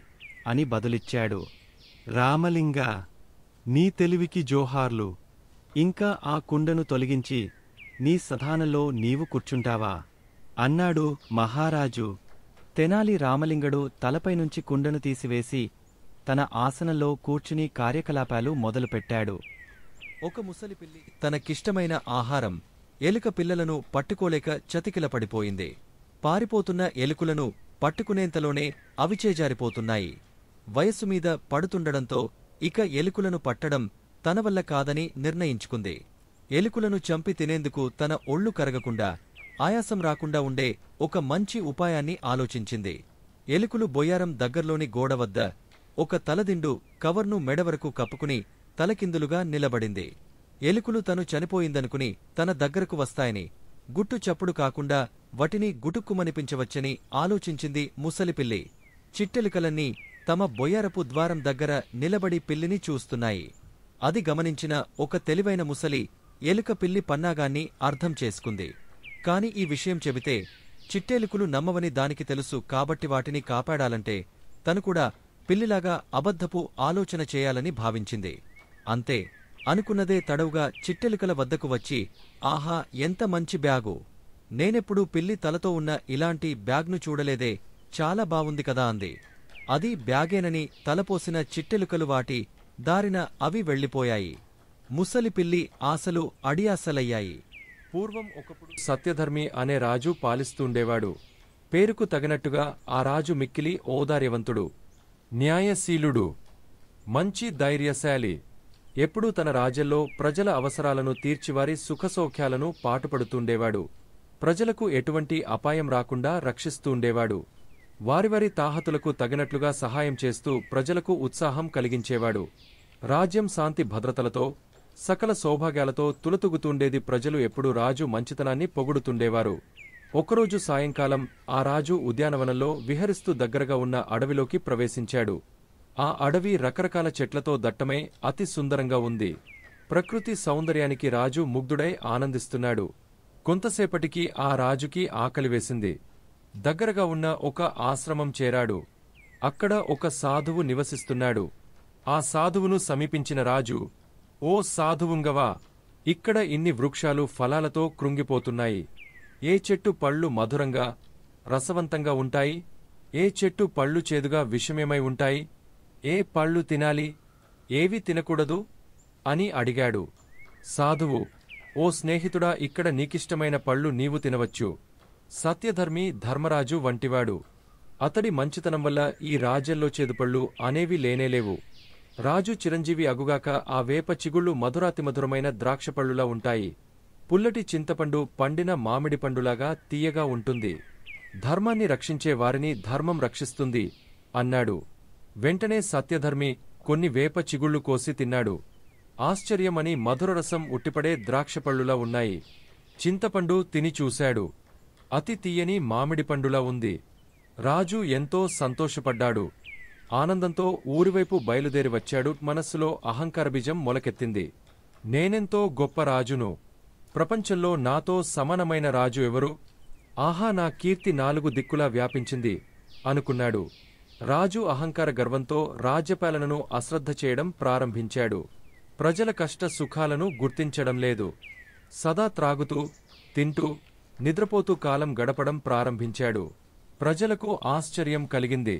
అని బదులిచ్చాడు. రామలింగా, నీ తెలివికి జోహార్లు. ఇంకా ఆ కుండను తొలగించి నీ సధానంలో నీవు కూర్చుంటావా అన్నాడు మహారాజు. తెనాలి రామలింగడు తలపైనుంచి కుండను తీసివేసి తన ఆసనంలో కూర్చుని కార్యకలాపాలు మొదలుపెట్టాడు. ఒక ముసలిపిల్లి తనకిష్టమైన ఆహారం ఎలుక పిల్లలను పట్టుకోలేక చతికిలపడిపోయింది. పారిపోతున్న ఎలుకలను పట్టుకునేంతలోనే అవి చేజారిపోతున్నాయి. వయస్సుమీద పడుతుండడంతో ఇక ఎలుకలను పట్టడం తన వల్ల కాదని నిర్ణయించుకుంది. ఎలుకలను చంపి తినేందుకు తన ఒళ్ళు కరగకుండా, ఆయాసం రాకుండా ఉండే ఒక మంచి ఉపాయాన్ని ఆలోచించింది. ఎలుకలు బొయ్యారం దగ్గర్లోని గోడ వద్ద ఒక తలదిండు కవర్ను మెడవరకు కప్పుకుని తలకిందులుగా నిలబడింది. ఎలుకలు తను చనిపోయిందనుకుని తన దగ్గరకు వస్తాయని, గుట్టు చప్పుడు కాకుండా వటిని గుటుక్కుమనిపించవచ్చని ఆలోచించింది ముసలిపిల్లి. చిట్టెలుకలన్నీ తమ బొయ్యారపు ద్వారం దగ్గర నిలబడి పిల్లిని చూస్తున్నాయి. అది గమనించిన ఒక తెలివైన ముసలి ఎలుక పిల్లి పన్నాగాన్ని అర్థం చేసుకుంది. కాని ఈ విషయం చెబితే చిట్టేలుకలు నమ్మవని దానికి తెలుసు. కాబట్టి వాటిని కాపాడాలంటే తను కూడా పిల్లిలాగా అబద్ధపు ఆలోచన చేయాలని భావించింది. అంతే, అనుకున్నదే తడవుగా చిట్టెలుకల వద్దకు వచ్చి, ఆహా, ఎంత మంచి బ్యాగు! నేనెప్పుడూ పిల్లి తలతో ఉన్న ఇలాంటి బ్యాగ్ను చూడలేదే, చాలా బావుంది కదా అంది. అది బ్యాగేనని తలపోసిన చిట్టెలుకలు వాటి దారిన అవి వెళ్ళిపోయాయి. ముసలి పిల్లి ఆశలు అడియాసలయ్యాయి. పూర్వం ఒకప్పుడు సత్యధర్మి అనే రాజు పాలిస్తుండేవాడు. పేరుకు తగినట్టుగా ఆ రాజు మిక్కిలి ఓదార్యవంతుడు, న్యాయశీలుడు, మంచి ధైర్యశాలి. ఎప్పుడూ తన రాజ్యంలో ప్రజల అవసరాలను తీర్చివారి సుఖసౌఖ్యాలను పాటుపడుతుండేవాడు. ప్రజలకు ఎటువంటి అపాయం రాకుండా రక్షిస్తూండేవాడు. వారి తాహతులకు తగినట్లుగా సహాయం చేస్తూ ప్రజలకు ఉత్సాహం కలిగించేవాడు. రాజ్యం శాంతి భద్రతలతో సకల సౌభాగ్యాలతో తులతూగుతుండేది. ప్రజలు ఎప్పుడూ రాజు మంచితనాన్ని పొగుడుతుండేవారు. ఒకరోజు సాయంకాలం ఆ రాజు ఉద్యానవనంలో విహరిస్తూ దగ్గరగా ఉన్న అడవిలోకి ప్రవేశించాడు. ఆ అడవి రకరకాల చెట్లతో దట్టమై అతి సుందరంగా ఉంది. ప్రకృతి సౌందర్యానికి రాజు ముగ్ధుడై ఆనందిస్తున్నాడు. కొంతసేపటికి ఆ రాజుకి ఆకలివేసింది. దగ్గరగా ఉన్న ఒక ఆశ్రమం చేరాడు. అక్కడ ఒక సాధువు నివసిస్తున్నాడు. ఆ సాధువును సమీపించిన రాజు, ఓ సాధువుంగవా, ఇక్కడ ఇన్ని వృక్షాలు ఫలాలతో కృంగిపోతున్నాయి. ఏ చెట్టు పళ్ళు మధురంగా రసవంతంగా ఉంటాయి? ఏ చెట్టు పళ్ళు చేదుగా విషమేమై ఉంటాయి? ఏ పళ్ళు తినాలి, ఏవి తినకూడదు అని అడిగాడు. సాధువు, ఓ స్నేహితుడా, ఇక్కడ నీకిష్టమైన పళ్ళు నీవు తినవచ్చు. సత్యధర్మి ధర్మరాజు వంటివాడు. అతడి మంచితనం వల్ల ఈ రాజ్యంలో చేదుపళ్ళు అనేవి లేనేలేవు. రాజు చిరంజీవి అగుగాక ఆ వేప చిగుళ్ళు మధురాతి మధురమైన ద్రాక్షపళ్ళులా ఉంటాయి. పుల్లటి చింతపండు పండిన మామిడి పండులాగా తీయగా ఉంటుంది. ధర్మాన్ని రక్షించే వారిని ధర్మం రక్షిస్తుంది అన్నాడు. వెంటనే సత్యధర్మి కొన్ని వేప చిగుళ్ళు కోసి తిన్నాడు. ఆశ్చర్యమని మధురరసం ఉట్టిపడే ద్రాక్షపళ్ళులా ఉన్నాయి. చింతపండు తిని చూశాడు. అతి తీయని మామిడి పండులా ఉంది. రాజు ఎంతో సంతోషపడ్డాడు. ఆనందంతో ఊరివైపు బయలుదేరి వచ్చాడు. మనస్సులో అహంకారబీజం మొలకెత్తింది. నేనెంతో గొప్ప రాజును. ప్రపంచంలో నాతో సమానమైన రాజు ఎవరు? ఆహా, నా కీర్తి 4 దిక్కులా వ్యాపించింది అనుకున్నాడు. రాజు అహంకార గర్వంతో రాజ్యపాలనను అశ్రద్ధ చేయడం ప్రారంభించాడు. ప్రజల కష్ట సుఖాలను గుర్తించడం లేదు. సదా త్రాగుతూ, తింటూ, నిద్రపోతూ కాలం గడపడం ప్రారంభించాడు. ప్రజలకు ఆశ్చర్యం కలిగింది.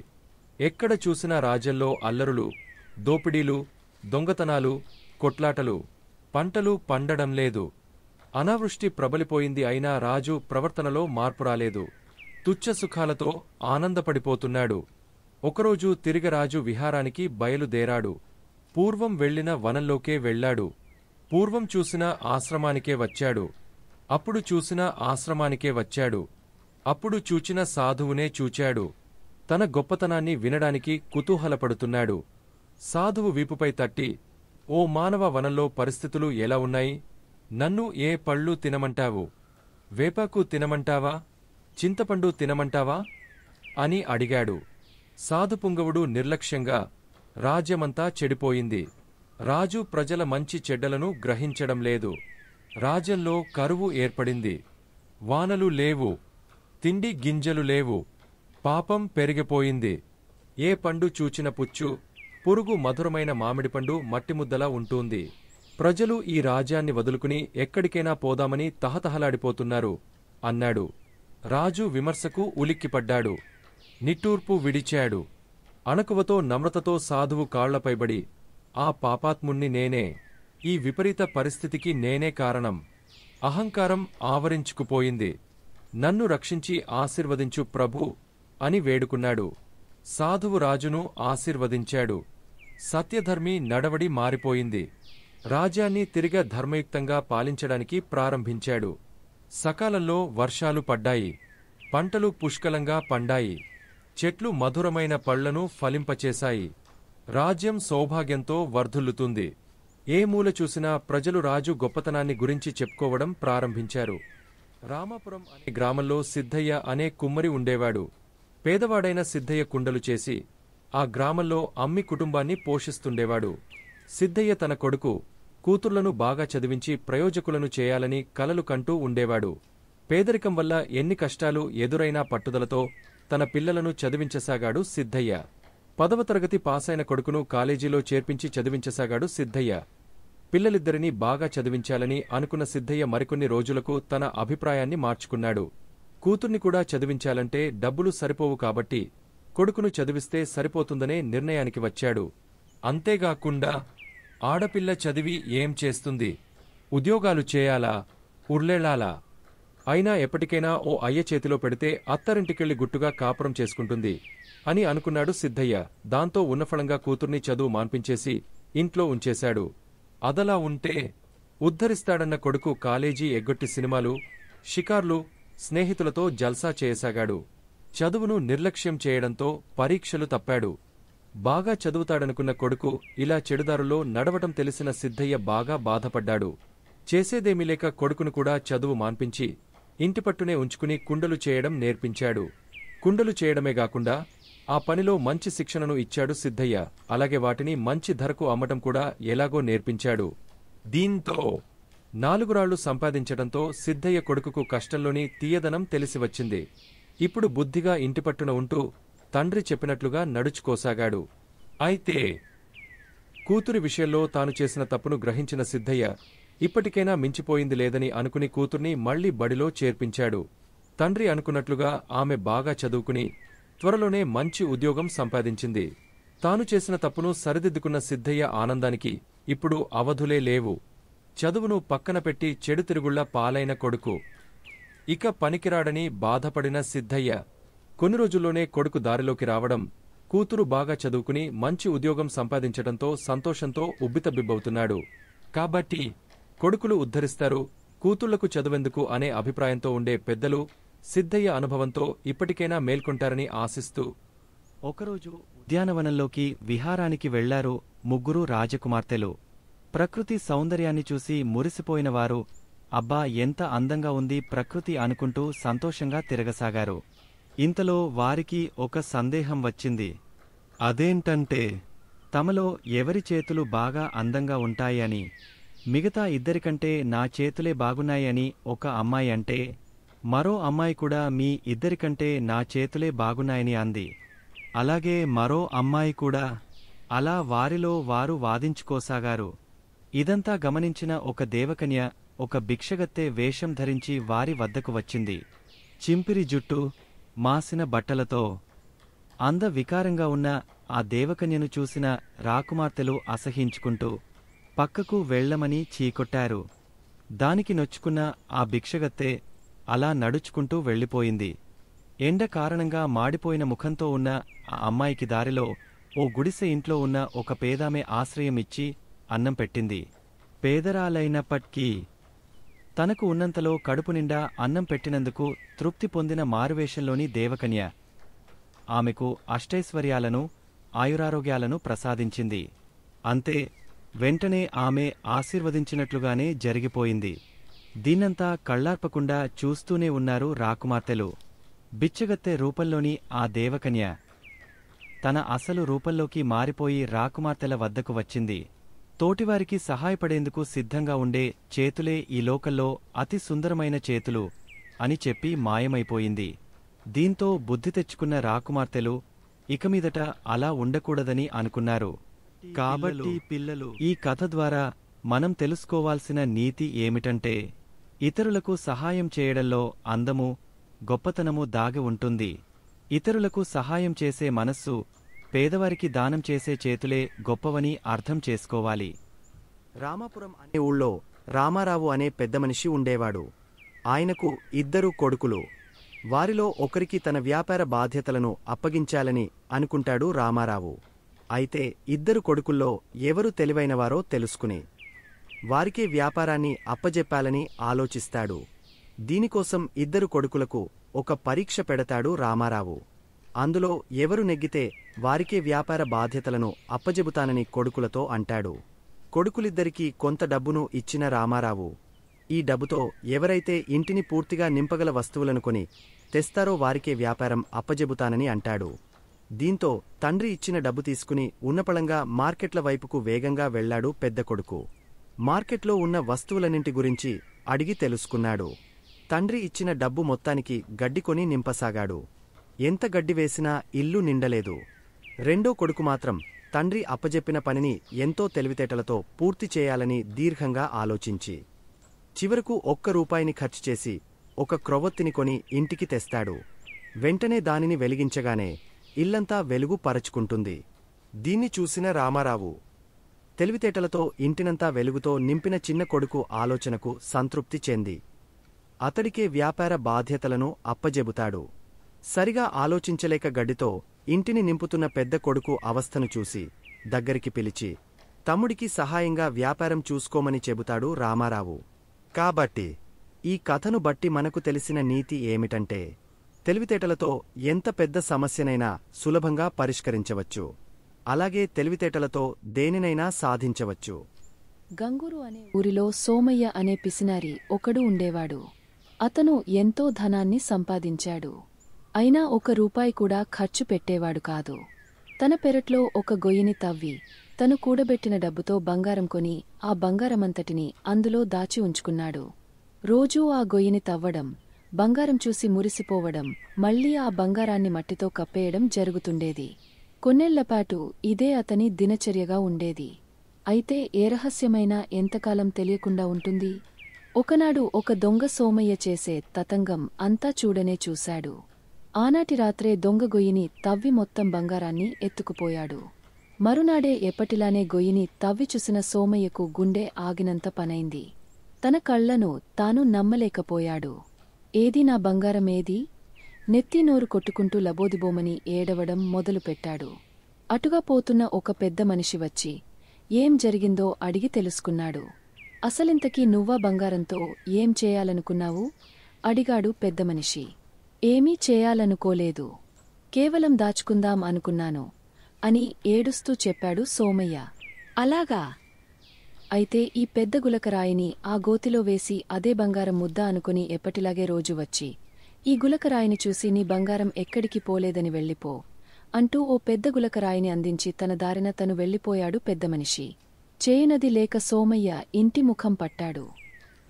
ఎక్కడ చూసినా రాజ్యంలో అల్లరులు, దోపిడీలు, దొంగతనాలు, కొట్లాటలు. పంటలు పండడం లేదు. అనావృష్టి ప్రబలిపోయింది. అయినా రాజు ప్రవర్తనలో మార్పు రాలేదు. తుచ్చ సుఖాలతో ఆనందపడిపోతున్నాడు. ఒకరోజు తిరిగి రాజు విహారానికి బయలుదేరాడు. పూర్వం వెళ్లిన వనంలోకే వెళ్లాడు. పూర్వం చూసిన ఆశ్రమానికే వచ్చాడు. అప్పుడు చూసిన ఆశ్రమానికే వచ్చాడు. అప్పుడు చూచిన సాధువునే చూచాడు. తన గొప్పతనాన్ని వినడానికి కుతూహలపడుతున్నాడు. సాధువు వీపుపై తట్టి, ఓ మానవ, వనంలో పరిస్థితులు ఎలా ఉన్నాయి? నన్ను ఏ పళ్ళు తినమంటావు? వేపాకు తినమంటావా? చింతపండు తినమంటావా అని అడిగాడు. సాధుపుంగవుడు నిర్లక్ష్యంగా, రాజ్యమంతా చెడిపోయింది. రాజు ప్రజల మంచి చెడ్డలను గ్రహించడం లేదు. రాజ్యంలో కరువు ఏర్పడింది. వానలు లేవు. తిండి గింజలు లేవు. పాపం పెరిగిపోయింది. ఏ పండు చూచిన పుచ్చు, పురుగు మధురమైన మామిడిపండు మట్టిముద్దలా ఉంటుంది. ప్రజలు ఈ రాజ్యాన్ని వదులుకుని ఎక్కడికైనా పోదామని తహతహలాడిపోతున్నారు అన్నాడు. రాజు విమర్శకు ఉలిక్కిపడ్డాడు. నిట్టూర్పు విడిచాడు. అణకువతో నమ్రతతో సాధువు కాళ్లపైబడి, ఆ పాపాత్ముణ్ణి నేనే. ఈ విపరీత పరిస్థితికి నేనే కారణం. అహంకారం ఆవరించుకుపోయింది. నన్ను రక్షించి ఆశీర్వదించు ప్రభూ అని వేడుకున్నాడు. సాధువు రాజును ఆశీర్వదించాడు. సత్యధర్మి నడవడి మారిపోయింది. రాజ్యాన్ని తిరిగా ధర్మయుక్తంగా పాలించడానికి ప్రారంభించాడు. సకాలంలో వర్షాలు పడ్డాయి. పంటలు పుష్కలంగా పండాయి. చెట్లు మధురమైన పళ్లను ఫలింపచేశాయి. రాజ్యం సౌభాగ్యంతో వర్ధిల్లుతుంది. ఏ మూల చూసినా ప్రజలు రాజు గొప్పతనాన్ని గురించి చెప్పుకోవడం ప్రారంభించారు. రామాపురం అనే గ్రామంలో సిద్ధయ్య అనే కుమ్మరి ఉండేవాడు. పేదవాడైన సిద్ధయ్య కుండలు చేసి ఆ గ్రామంలో అమ్మి కుటుంబాన్ని పోషిస్తుండేవాడు. సిద్ధయ్య తన కొడుకు, కూతుర్లను బాగా చదివించి ప్రయోజకులను చేయాలని కలలు కంటూ ఉండేవాడు. పేదరికం వల్ల ఎన్ని కష్టాలు ఎదురైనా పట్టుదలతో తన పిల్లలను చదివించసాగాడు సిద్ధయ్య. 10వ తరగతి పాసైన కొడుకును కాలేజీలో చేర్పించి చదివించసాగాడు సిద్ధయ్య. పిల్లలిద్దరినీ బాగా చదివించాలని అనుకున్న సిద్ధయ్య మరికొన్ని రోజులకు తన అభిప్రాయాన్ని మార్చుకున్నాడు. కూతుర్ని కూడా చదివించాలంటే డబ్బులు సరిపోవు కాబట్టి కొడుకును చదివిస్తే సరిపోతుందనే నిర్ణయానికి వచ్చాడు. అంతేగాకుండా ఆడపిల్ల చదివి ఏం చేస్తుంది? ఉద్యోగాలు చేయాలా? ఉర్లేళాలా? అయినా ఎప్పటికైనా ఓ అయ్య చేతిలో పెడితే అత్తారింటికెళ్లి గుట్టుగా కాపురం చేసుకుంటుంది అని అనుకున్నాడు సిద్ధయ్య. దాంతో ఉన్నఫలంగా కూతుర్ని చదువు మాన్పించేసి ఇంట్లో ఉంచేశాడు. అదలా ఉంటే ఉద్ధరిస్తాడన్న కొడుకు కాలేజీ ఎగ్గొట్టి సినిమాలు, షికార్లు, స్నేహితులతో జల్సా చేయసాగాడు. చదువును నిర్లక్ష్యం చేయడంతో పరీక్షలు తప్పాడు. బాగా చదువుతాడనుకున్న కొడుకు ఇలా చెడుదారులో నడవటం తెలిసిన సిద్ధయ్య బాగా బాధపడ్డాడు. చేసేదేమీ లేక కొడుకును కూడా చదువు మాన్పించి ఇంటిపట్టునే ఉంచుకుని కుండలు చేయడం నేర్పించాడు. కుండలు చేయడమే గాకుండా ఆ పనిలో మంచి శిక్షణను ఇచ్చాడు సిద్ధయ్య. అలాగే వాటిని మంచి ధరకు అమ్మటం కూడా ఎలాగో నేర్పించాడు. దీంతో 4 రాళ్లు సంపాదించడంతో సిద్ధయ్య కొడుకుకు కష్టంలోని తీయదనం తెలిసివచ్చింది. ఇప్పుడు బుద్ధిగా ఇంటిపట్టున ఉంటూ తండ్రి చెప్పినట్లుగా నడుచుకోసాగాడు. అయితే కూతురి విషయంలో తాను చేసిన తప్పును గ్రహించిన సిద్ధయ్య ఇప్పటికైనా మించిపోయింది లేదని అనుకుని కూతుర్ని మళ్లీ బడిలో చేర్పించాడు. తండ్రి అనుకున్నట్లుగా ఆమె బాగా చదువుకుని త్వరలోనే మంచి ఉద్యోగం సంపాదించింది. తాను చేసిన తప్పును సరిదిద్దుకున్న సిద్ధయ్య ఆనందానికి ఇప్పుడు అవధులే లేవు. చదువును పక్కన పెట్టి చెడు తిరుగుళ్ల పాలైన కొడుకు ఇక పనికిరాడని బాధపడిన సిద్ధయ్య కొన్ని రోజుల్లోనే కొడుకు దారిలోకి రావడం, కూతురు బాగా చదువుకుని మంచి ఉద్యోగం సంపాదించడంతో సంతోషంతో ఉబ్బితబ్బిబ్బవుతున్నాడు. కాబట్టి కొడుకులు ఉద్ధరిస్తారు, కూతుళ్లకు చదువెందుకు అనే అభిప్రాయంతో ఉండే పెద్దలు సిద్ధయ్య అనుభవంతో ఇప్పటికైనా మేల్కొంటారని ఆశిస్తూ ఒకరోజు ఉద్యానవనంలోకి విహారానికి వెళ్లారు 3 రాజకుమార్తెలు. ప్రకృతి సౌందర్యాన్ని చూసి మురిసిపోయినవారు అబ్బా ఎంత అందంగా ఉంది ప్రకృతి అనుకుంటూ సంతోషంగా తిరగసాగారు. ఇంతలో వారికి ఒక సందేహం వచ్చింది. అదేంటంటే తమలో ఎవరి చేతులు బాగా అందంగా ఉంటాయని, మిగతా ఇద్దరికంటే నా చేతులే బాగున్నాయని ఒక అమ్మాయి అంటే, మరో అమ్మాయి కూడా మీ ఇద్దరికంటే నా చేతులే బాగున్నాయని అంది. అలాగే మరో అమ్మాయి కూడా. అలా వారిలో వారు వాదించుకోసాగారు. ఇదంతా గమనించిన ఒక దేవకన్య ఒక భిక్షగత్తె వేషం ధరించి వారి వద్దకు వచ్చింది. చింపిరి జుట్టు, మాసిన బట్టలతో వికారంగా ఉన్న ఆ దేవకన్యను చూసిన రాకుమార్తెలు అసహించుకుంటూ పక్కకు వెళ్లమని చీకొట్టారు. దానికి నొచ్చుకున్న ఆ భిక్షగత్తె అలా నడుచుకుంటూ వెళ్ళిపోయింది. ఎండ కారణంగా మాడిపోయిన ముఖంతో ఉన్న ఆ అమ్మాయికి దారిలో ఓ గుడిసె ఇంట్లో ఉన్న ఒక పేదామె ఆశ్రయమిచ్చి అన్నం పెట్టింది. పేదరాలైనప్పటికీ తనకు ఉన్నంతలో కడుపు నిండా అన్నం పెట్టినందుకు తృప్తి పొందిన మారువేషంలోని దేవకన్య ఆమెకు అష్టైశ్వర్యాలను, ఆయురారోగ్యాలను ప్రసాదించింది. అంతే, వెంటనే ఆమె ఆశీర్వదించినట్లుగానే జరిగిపోయింది. దీన్నంతా కళ్లార్పకుండా చూస్తూనే ఉన్నారు రాకుమార్తెలు. బిచ్చగత్తె రూపంలోని ఆ దేవకన్య తన అసలు రూపంలోకి మారిపోయి రాకుమార్తెల వద్దకు వచ్చింది. తోటివారికి సహాయపడేందుకు సిద్ధంగా ఉండే చేతులే ఈ లోకల్లో అతి సుందరమైన చేతులు అని చెప్పి మాయమైపోయింది. దీంతో బుద్ధి తెచ్చుకున్న రాకుమార్తెలు ఇకమీదట అలా ఉండకూడదని అనుకున్నారు. కాబట్టి పిల్లలు, ఈ కథ ద్వారా మనం తెలుసుకోవాల్సిన నీతి ఏమిటంటే, ఇతరులకు సహాయం చేయడంలో అందము, గొప్పతనము దాగి ఉంటుంది. ఇతరులకు సహాయం చేసే మనస్సు, పేదవారికి దానం చేసే చేతులే గొప్పవని అర్థం చేసుకోవాలి. రామాపురం అనే ఊళ్ళో రామారావు అనే పెద్ద మనిషి ఉండేవాడు. ఆయనకు 2 కొడుకులు. వారిలో ఒకరికి తన వ్యాపార బాధ్యతలను అప్పగించాలని అనుకుంటాడు రామారావు. అయితే 2 కొడుకుల్లో ఎవరు తెలివైనవారో తెలుసుకుని వారికే వ్యాపారాన్ని అప్పజెప్పాలని ఆలోచిస్తాడు. దీనికోసం 2 కొడుకులకు ఒక పరీక్ష పెడతాడు రామారావు. అందులో ఎవరు నెగ్గితే వారికే వ్యాపార బాధ్యతలను అప్పజెబుతానని కొడుకులతో అంటాడు. కొడుకులిద్దరికీ కొంత డబ్బును ఇచ్చిన రామారావు ఈ డబ్బుతో ఎవరైతే ఇంటిని పూర్తిగా నింపగల వస్తువులను కొని తెస్తారో వారికే వ్యాపారం అప్పజెబుతానని అంటాడు. దీంతో తండ్రి ఇచ్చిన డబ్బు తీసుకుని ఉన్నపళంగా మార్కెట్ల వైపుకు వేగంగా వెళ్లాడు పెద్ద కొడుకు. మార్కెట్లో ఉన్న వస్తువులన్నింటి గురించి అడిగి తెలుసుకున్నాడు. తండ్రి ఇచ్చిన డబ్బు మొత్తానికి గడ్డి కొని నింపసాగాడు. ఎంత గడ్డి వేసినా ఇల్లు నిండలేదు. రెండో కొడుకు మాత్రం తండ్రి అప్పజెప్పిన పనిని ఎంతో తెలివితేటలతో పూర్తి చేయాలని దీర్ఘంగా ఆలోచించి చివరకు ₹1 ఖర్చు చేసి ఒక క్రొవ్వొత్తిని కొని ఇంటికి తెస్తాడు. వెంటనే దానిని వెలిగించగానే ఇల్లంతా వెలుగు పరచుకుంటుంది. దీన్ని చూసిన రామారావు తెలివితేటలతో ఇంటినంతా వెలుగుతో నింపిన చిన్న కొడుకు ఆలోచనకు సంతృప్తి చెంది అతడికే వ్యాపార బాధ్యతలను అప్పజెబుతాడు. సరిగా ఆలోచించలేక గడ్డితో ఇంటిని నింపుతున్న పెద్ద కొడుకు అవస్థను చూసి దగ్గరికి పిలిచి తమ్ముడికి సహాయంగా వ్యాపారం చూసుకోమని చెబుతాడు రామారావు. కాబట్టి ఈ కథను బట్టి మనకు తెలిసిన నీతి ఏమిటంటే తెలివితేటలతో ఎంత పెద్ద సమస్యనైనా సులభంగా పరిష్కరించవచ్చు. అలాగే తెలివితేటలతో దేనినైనా సాధించవచ్చు. గంగూరు అనే ఊరిలో సోమయ్య అనే పిసినారి ఒకడు ఉండేవాడు. అతను ఎంతో ధనాన్ని సంపాదించాడు. అయినా ₹1 కూడా ఖర్చు పెట్టేవాడు కాదు. తన పెరట్లో ఒక గొయ్యిని తవ్వి తను కూడబెట్టిన డబ్బుతో బంగారం కొని ఆ బంగారమంతటిని అందులో దాచి ఉంచుకున్నాడు. రోజూ ఆ గొయ్యిని తవ్వడం, బంగారం చూసి మురిసిపోవడం, మళ్లీ ఆ బంగారాన్ని మట్టితో కప్పేయడం జరుగుతుండేది. కొన్నేళ్లపాటు ఇదే అతని దినచర్యగా ఉండేది. అయితే ఏ రహస్యమైనా ఎంతకాలం తెలియకుండా ఉంటుంది? ఒకనాడు ఒక దొంగ సోమయ్య చేసే తతంగం అంతా చూడనే చూశాడు. ఆనాటి రాత్రే దొంగ గొయ్యిని తవ్వి మొత్తం బంగారాన్ని ఎత్తుకుపోయాడు. మరునాడే ఎప్పటిలానే గొయ్యిని తవ్వి చూసిన సోమయ్యకు గుండె ఆగినంత పనైంది. తన కళ్లను తాను నమ్మలేకపోయాడు. ఏదీ నా బంగారమేది? నెత్తి నోరు కొట్టుకుంటూ లబోదిబోమని ఏడవడం మొదలుపెట్టాడు. అటుగా పోతున్న ఒక పెద్ద మనిషి వచ్చి ఏం జరిగిందో అడిగి తెలుసుకున్నాడు. అసలింతకీ నువ్వా బంగారంతో ఏం చేయాలనుకున్నావు? అడిగాడు పెద్ద మనిషి. ఏమీ చేయాలనుకోలేదు, కేవలం దాచుకుందాం అనుకున్నాను అని ఏడుస్తూ చెప్పాడు సోమయ్య. అలాగా? అయితే ఈ పెద్ద గులకరాయిని ఆ గోతిలో వేసి అదే బంగారం ముద్ద అనుకుని ఎప్పటిలాగే రోజు వచ్చి ఈ గులకరాయిని చూసి నీ బంగారం ఎక్కడికి పోలేదని వెళ్ళిపో అంటూ ఓ పెద్ద గులకరాయిని అందించి తన దారిన తను వెళ్ళిపోయాడు పెద్దమనిషి. చేయనది లేక సోమయ్య ఇంటి ముఖం పట్టాడు.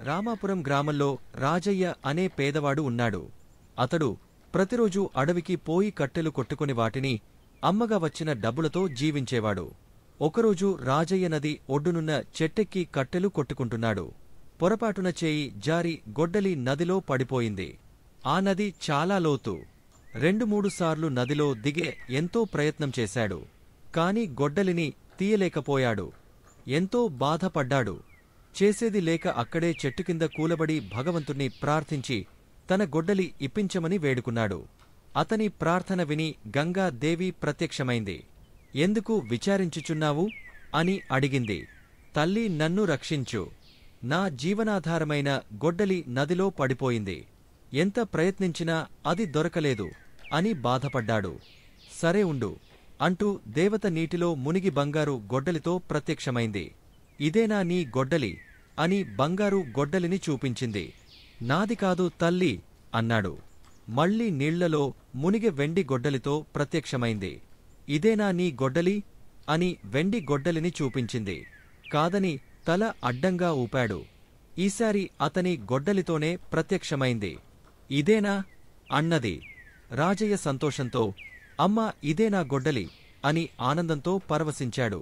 రామాపురం గ్రామంలో రాజయ్య అనే పేదవాడు ఉన్నాడు. అతడు ప్రతిరోజూ అడవికి పోయి కట్టెలు కొట్టుకుని వాటిని అమ్మగా వచ్చిన డబ్బులతో జీవించేవాడు. ఒకరోజు రాజయ్య నది ఒడ్డునున్న చెట్టెక్కి కట్టెలు కొట్టుకుంటున్నాడు. పొరపాటున చేయి జారి గొడ్డలి నదిలో పడిపోయింది. ఆ నది చాలా లోతు. 2-3 సార్లు నదిలో దిగే ఎంతో ప్రయత్నం చేశాడు. కాని గొడ్డలిని తీయలేకపోయాడు. ఎంతో బాధపడ్డాడు. చేసేది లేక అక్కడే చెట్టు కింద కూలబడి భగవంతుణ్ణి ప్రార్థించి తన గొడ్డలి ఇప్పించమని వేడుకున్నాడు. అతని ప్రార్థన విని గంగాదేవి ప్రత్యక్షమైంది. ఎందుకు విచారించుచున్నావు అని అడిగింది. తల్లి, నన్ను రక్షించు. నా జీవనాధారమైన గొడ్డలి నదిలో పడిపోయింది. ఎంత ప్రయత్నించినా అది దొరకలేదు అని బాధపడ్డాడు. సరే ఉండు అంటూ దేవత నీటిలో మునిగి బంగారు గొడ్డలితో ప్రత్యక్షమైంది. ఇదేనా నీ గొడ్డలి అని బంగారు గొడ్డలిని చూపించింది. నాది కాదు తల్లి అన్నాడు. మళ్లీ నీళ్లలో మునిగి వెండి గొడ్డలితో ప్రత్యక్షమైంది. ఇదేనా నీ గొడ్డలి అని వెండి గొడ్డలిని చూపించింది. కాదని తల అడ్డంగా ఊపాడు. ఈసారి అతని గొడ్డలితోనే ప్రత్యక్షమైంది. ఇదేనా అన్నది. రాజయ్య సంతోషంతో అమ్మా, ఇదేనా గొడ్డలి అని ఆనందంతో పరవశించాడు.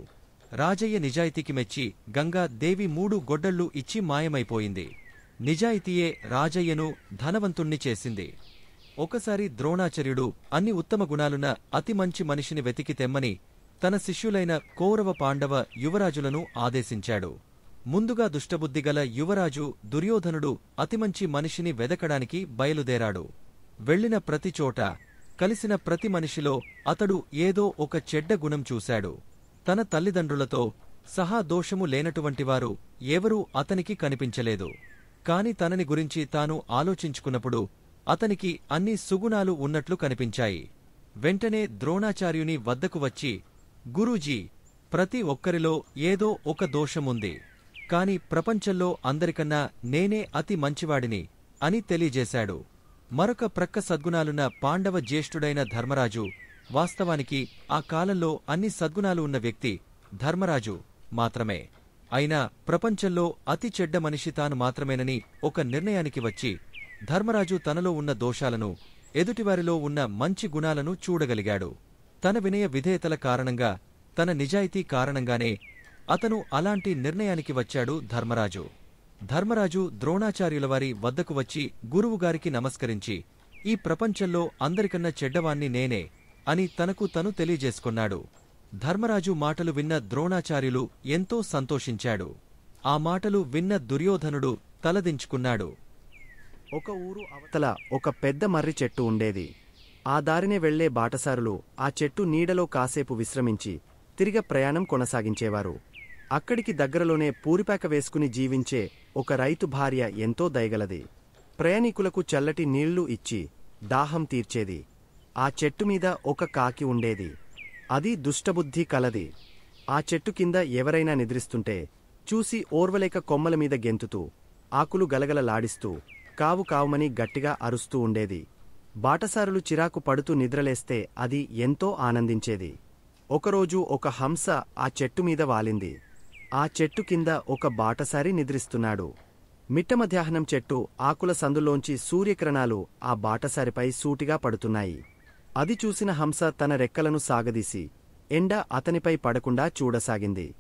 రాజయ్య నిజాయితీకి మెచ్చి గంగాదేవి 3 గొడ్డళ్ళు ఇచ్చి మాయమైపోయింది. నిజాయితీయే రాజయ్యను ధనవంతుణ్ణి చేసింది. ఒకసారి ద్రోణాచార్యుడు అన్ని ఉత్తమ గుణాలున్న అతి మంచి మనిషిని వెతికి తెమ్మని తన శిష్యులైన కౌరవ పాండవ యువరాజులను ఆదేశించాడు. ముందుగా దుష్టబుద్ధిగల యువరాజు దుర్యోధనుడు అతిమంచి మనిషిని వెదకడానికి బయలుదేరాడు. వెళ్లిన ప్రతి చోట, కలిసిన ప్రతి మనిషిలో అతడు ఏదో ఒక చెడ్డ గుణం చూశాడు. తన తల్లిదండ్రులతో సహా దోషము లేనటువంటివారు ఎవరూ అతనికి కనిపించలేదు. కాని తనని గురించి తాను ఆలోచించుకున్నప్పుడు అతనికి అన్ని సుగుణాలు ఉన్నట్లు కనిపించాయి. వెంటనే ద్రోణాచార్యుని వద్దకు వచ్చి, గురూజీ, ప్రతి ఒక్కరిలో ఏదో ఒక దోషముంది. కాని ప్రపంచంలో అందరికన్నా నేనే అతి మంచివాడిని అని తెలియజేశాడు. మరొక ప్రక్క సద్గుణాలున్న పాండవ జ్యేష్ఠుడైన ధర్మరాజు వాస్తవానికి ఆ కాలంలో అన్ని సద్గుణాలు ఉన్న వ్యక్తి ధర్మరాజు మాత్రమే. అయినా ప్రపంచంలో అతి చెడ్డ మనిషి తాను మాత్రమేనని ఒక నిర్ణయానికి వచ్చి ధర్మరాజు తనలో ఉన్న దోషాలను, ఎదుటివారిలో ఉన్న మంచి గుణాలను చూడగలిగాడు. తన వినయ విధేయతల కారణంగా, తన నిజాయితీ కారణంగానే అతను అలాంటి నిర్ణయానికి వచ్చాడు ధర్మరాజు. ధర్మరాజు ద్రోణాచార్యులవారి వద్దకు వచ్చి గురువుగారికి నమస్కరించి, ఈ ప్రపంచంలో అందరికన్నా చెడ్డవాణ్ణి నేనే అని తనకు తను తెలియజేసుకున్నాడు. ధర్మరాజు మాటలు విన్న ద్రోణాచార్యులు ఎంతో సంతోషించాడు. ఆ మాటలు విన్న దుర్యోధనుడు తలదించుకున్నాడు. ఒక ఊరు అవతల ఒక పెద్ద మర్రి చెట్టు ఉండేది. ఆ దారినే వెళ్లే బాటసారులు ఆ చెట్టు నీడలో కాసేపు విశ్రమించి తిరిగ ప్రయాణం కొనసాగించేవారు. అక్కడికి దగ్గరలోనే పూరిపాక వేసుకుని జీవించే ఒక రైతు భార్య ఎంతో దయగలది. ప్రయాణికులకు చల్లటి నీళ్లు ఇచ్చి దాహం తీర్చేది. ఆ చెట్టు మీద ఒక కాకి ఉండేది. అది దుష్టబుద్ధి కలది. ఆ చెట్టు కింద ఎవరైనా నిద్రిస్తుంటే చూసి ఓర్వలేక కొమ్మల మీద గెంతుతూ, ఆకులు గలగలలాడిస్తూ, కావు కావుమని గట్టిగా అరుస్తూ ఉండేది. బాటసారులు చిరాకు పడుతూ నిద్రలేస్తే అది ఎంతో ఆనందించేది. ఒకరోజు ఒక హంస ఆ చెట్టు మీద వాలింది. ఆ చెట్టు కింద ఒక బాటసారి నిద్రిస్తున్నాడు. మిట్ట మధ్యాహ్నం చెట్టు ఆకుల సందులోంచి సూర్యకిరణాలు ఆ బాటసారిపై సూటిగా పడుతున్నాయి. అది చూసిన హంస తన రెక్కలను సాగదీసి ఎండ అతనిపై పడకుండా చూడసాగింది.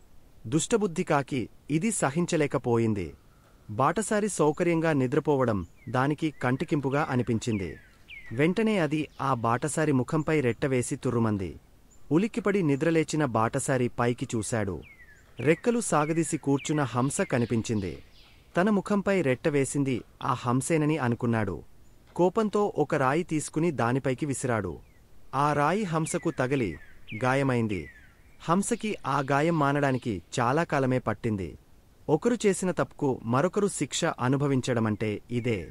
దుష్టబుద్ధి కాకి ఇది సహించలేకపోయింది. బాటసారి సౌకర్యంగా నిద్రపోవడం దానికి కంటికింపుగా అనిపించింది. వెంటనే అది ఆ బాటసారి ముఖంపై రెట్టవేసి తుర్రుమంది. ఉలిక్కిపడి నిద్రలేచిన బాటసారి పైకి చూశాడు. రెక్కలు సాగదీసి కూర్చున్న హంస కనిపించింది. తన ముఖంపై రెట్టవేసింది ఆ హంసేనని అనుకున్నాడు. కోపంతో ఒక రాయి తీసుకుని దానిపైకి విసిరాడు. ఆ రాయి హంసకు తగిలి గాయమైంది. హంసకి ఆ గాయం మానడానికి చాలా కాలమే పట్టింది. ఒకరు చేసిన తప్పుకు మరొకరు శిక్ష అనుభవించడమంటే ఇదే.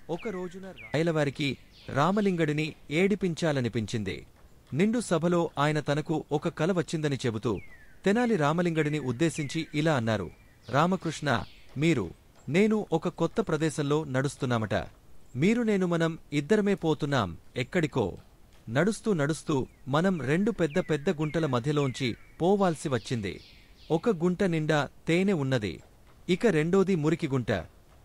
ఒక రోజున రాయలవారికి రామలింగడిని ఏడిపించాలనిపించింది. నిండు సభలో ఆయన తనకు ఒక కల వచ్చిందని చెబుతూ తెనాలి రామలింగడిని ఉద్దేశించి ఇలా అన్నారు. రామకృష్ణ, నేను ఒక కొత్త ప్రదేశంలో నడుస్తున్నామట. నేను మనం ఇద్దరమే పోతున్నాం ఎక్కడికో. నడుస్తూ నడుస్తూ మనం రెండు పెద్ద పెద్ద గుంటల మధ్యలోంచి పోవాల్సి వచ్చింది. ఒక గుంట నిండా తేనె ఉన్నది. ఇక రెండోది మురికి గుంట.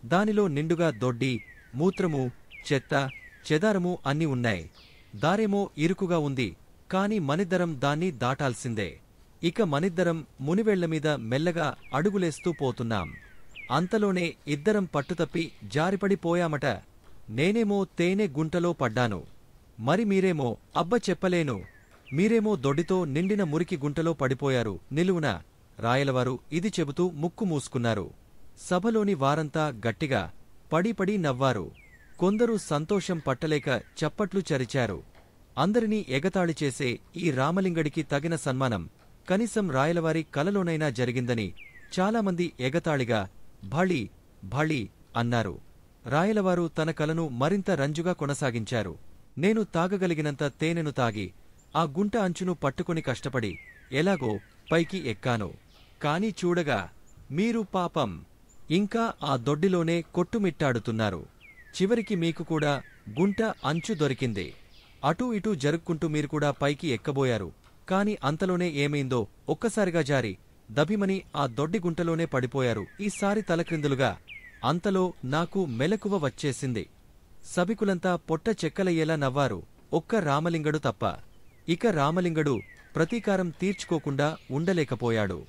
దానిలో నిండుగా దొడ్డి, మూత్రము, చెత్త, చెదారము అన్నీ ఉన్నాయి. దారేమో ఇరుకుగా ఉంది. కాని మనిద్దరం దాన్ని దాటాల్సిందే. ఇక మనిద్దరం మునివేళ్లమీద మెల్లగా అడుగులేస్తూ పోతున్నాం. అంతలోనే ఇద్దరం పట్టుతప్పి జారిపడిపోయామట. నేనేమో తేనె గుంటలో పడ్డాను. మరి మీరేమో అబ్బ చెప్పలేను. మీరేమో దొడ్డితో నిండిన మురికి గుంటలో పడిపోయారు నిలువున. రాయలవారు ఇది చెబుతూ ముక్కు మూసుకున్నారు. సభలోని వారంతా గట్టిగా పడి నవ్వారు. కొందరు సంతోషం పట్టలేక చప్పట్లు చరిచారు. అందరినీ ఎగతాళి చేసే ఈ రామలింగడికి తగిన సన్మానం కనీసం రాయలవారి కలలోనైనా జరిగిందని చాలామంది ఎగతాళిగా భళి భళి అన్నారు. రాయలవారు తన కలను మరింత రంజుగా కొనసాగించారు. నేను తాగగలిగినంత తేనెను తాగి ఆ గుంట అంచును పట్టుకుని కష్టపడి ఎలాగో పైకి ఎక్కాను. కాని చూడగా మీరు పాపం ఇంకా ఆ దొడ్డిలోనే కొట్టుమిట్టాడుతున్నారు. చివరికి మీకు కూడా గుంట అంచు దొరికింది. అటూ ఇటూ జరుక్కుంటూ మీరు కూడా పైకి ఎక్కబోయారు. కాని అంతలోనే ఏమైందో ఒక్కసారిగా జారి దభిమని ఆ దొడ్డి గుంటలోనే పడిపోయారు. ఈసారి తలక్రిందులుగా. అంతలో నాకు మెలకువ వచ్చేసింది. సభికులంతా పొట్ట చెక్కలయ్యేలా నవ్వారు, ఒక్క రామలింగడు తప్ప. ఇక రామలింగడు ప్రతీకారం తీర్చుకోకుండా ఉండలేకపోయాడు.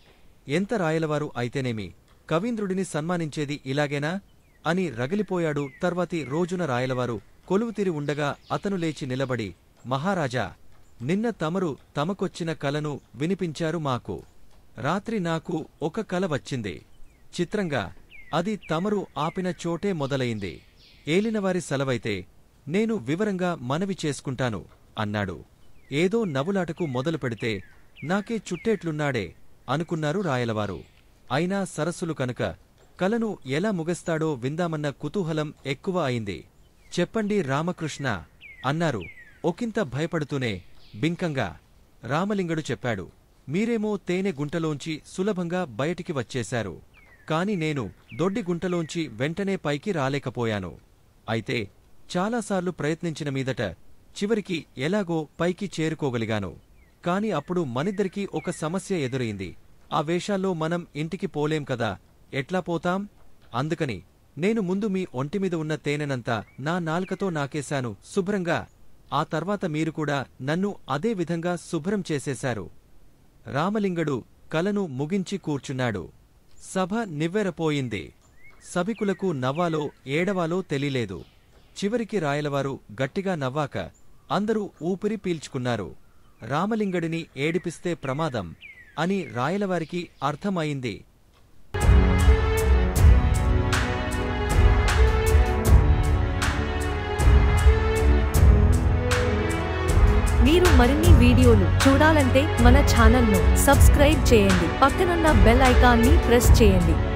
ఎంత రాయలవారు అయితేనేమి కవీంద్రుడిని సన్మానించేది ఇలాగేనా అని రగిలిపోయాడు. తర్వాతి రోజున రాయలవారు కొలువుతీరి ఉండగా అతను లేచి నిలబడి, మహారాజా, నిన్న తమరు తమకొచ్చిన కలను వినిపించారు మాకు. రాత్రి నాకు ఒక కల వచ్చింది. చిత్రంగా అది తమరు ఆపిన చోటే మొదలయింది. ఏలినవారి సెలవైతే నేను వివరంగా మనవి చేసుకుంటాను అన్నాడు. ఏదో నవ్వులాటకు మొదలు పెడితే నాకే చుట్టేట్లున్నాడే అనుకున్నారు రాయలవారు. అయినా సరస్సులు కనుక కలను ఎలా ముగస్తాడో విందామన్న కుతూహలం ఎక్కువ అయింది. చెప్పండి రామకృష్ణ అన్నారు ఒకంత భయపడుతూనే బింకంగా. రామలింగడు చెప్పాడు. మీరేమో తేనె గుంటలోంచి సులభంగా బయటికి వచ్చేశారు. కాని నేను దొడ్డి గుంటలోంచి వెంటనే పైకి రాలేకపోయాను. అయితే చాలాసార్లు ప్రయత్నించిన మీదట చివరికి ఎలాగో పైకి చేరుకోగలిగాను. కాని అప్పుడు మనిద్దరికీ ఒక సమస్య ఎదురైంది. ఆ వేషాల్లో మనం ఇంటికి పోలేం కదా, ఎట్లా పోతాం? అందుకని నేను ముందు మీ ఒంటిమీద ఉన్న తేనెనంతా నా నాల్కతో నాకేశాను శుభ్రంగా. ఆ తర్వాత మీరు కూడా నన్ను అదే విధంగా శుభ్రం చేసేశారు. రామలింగడు కలను ముగించి కూర్చున్నాడు. సభ నివ్వెరపోయింది. సభికులకు నవ్వాలో ఏడవాలో తెలియలేదు. చివరికి రాయలవారు గట్టిగా నవ్వాక అందరూ ఊపిరి పీల్చుకున్నారు. రామలింగడిని ఏడిపిస్తే ప్రమాదం అని రాయలవారికి అర్థమయింది. మీరు మరిన్ని వీడియోలు చూడాలంటే మన ఛానల్ను సబ్స్క్రైబ్ చేయండి. పక్కనున్న బెల్ ఐకాన్ని ప్రెస్ చేయండి.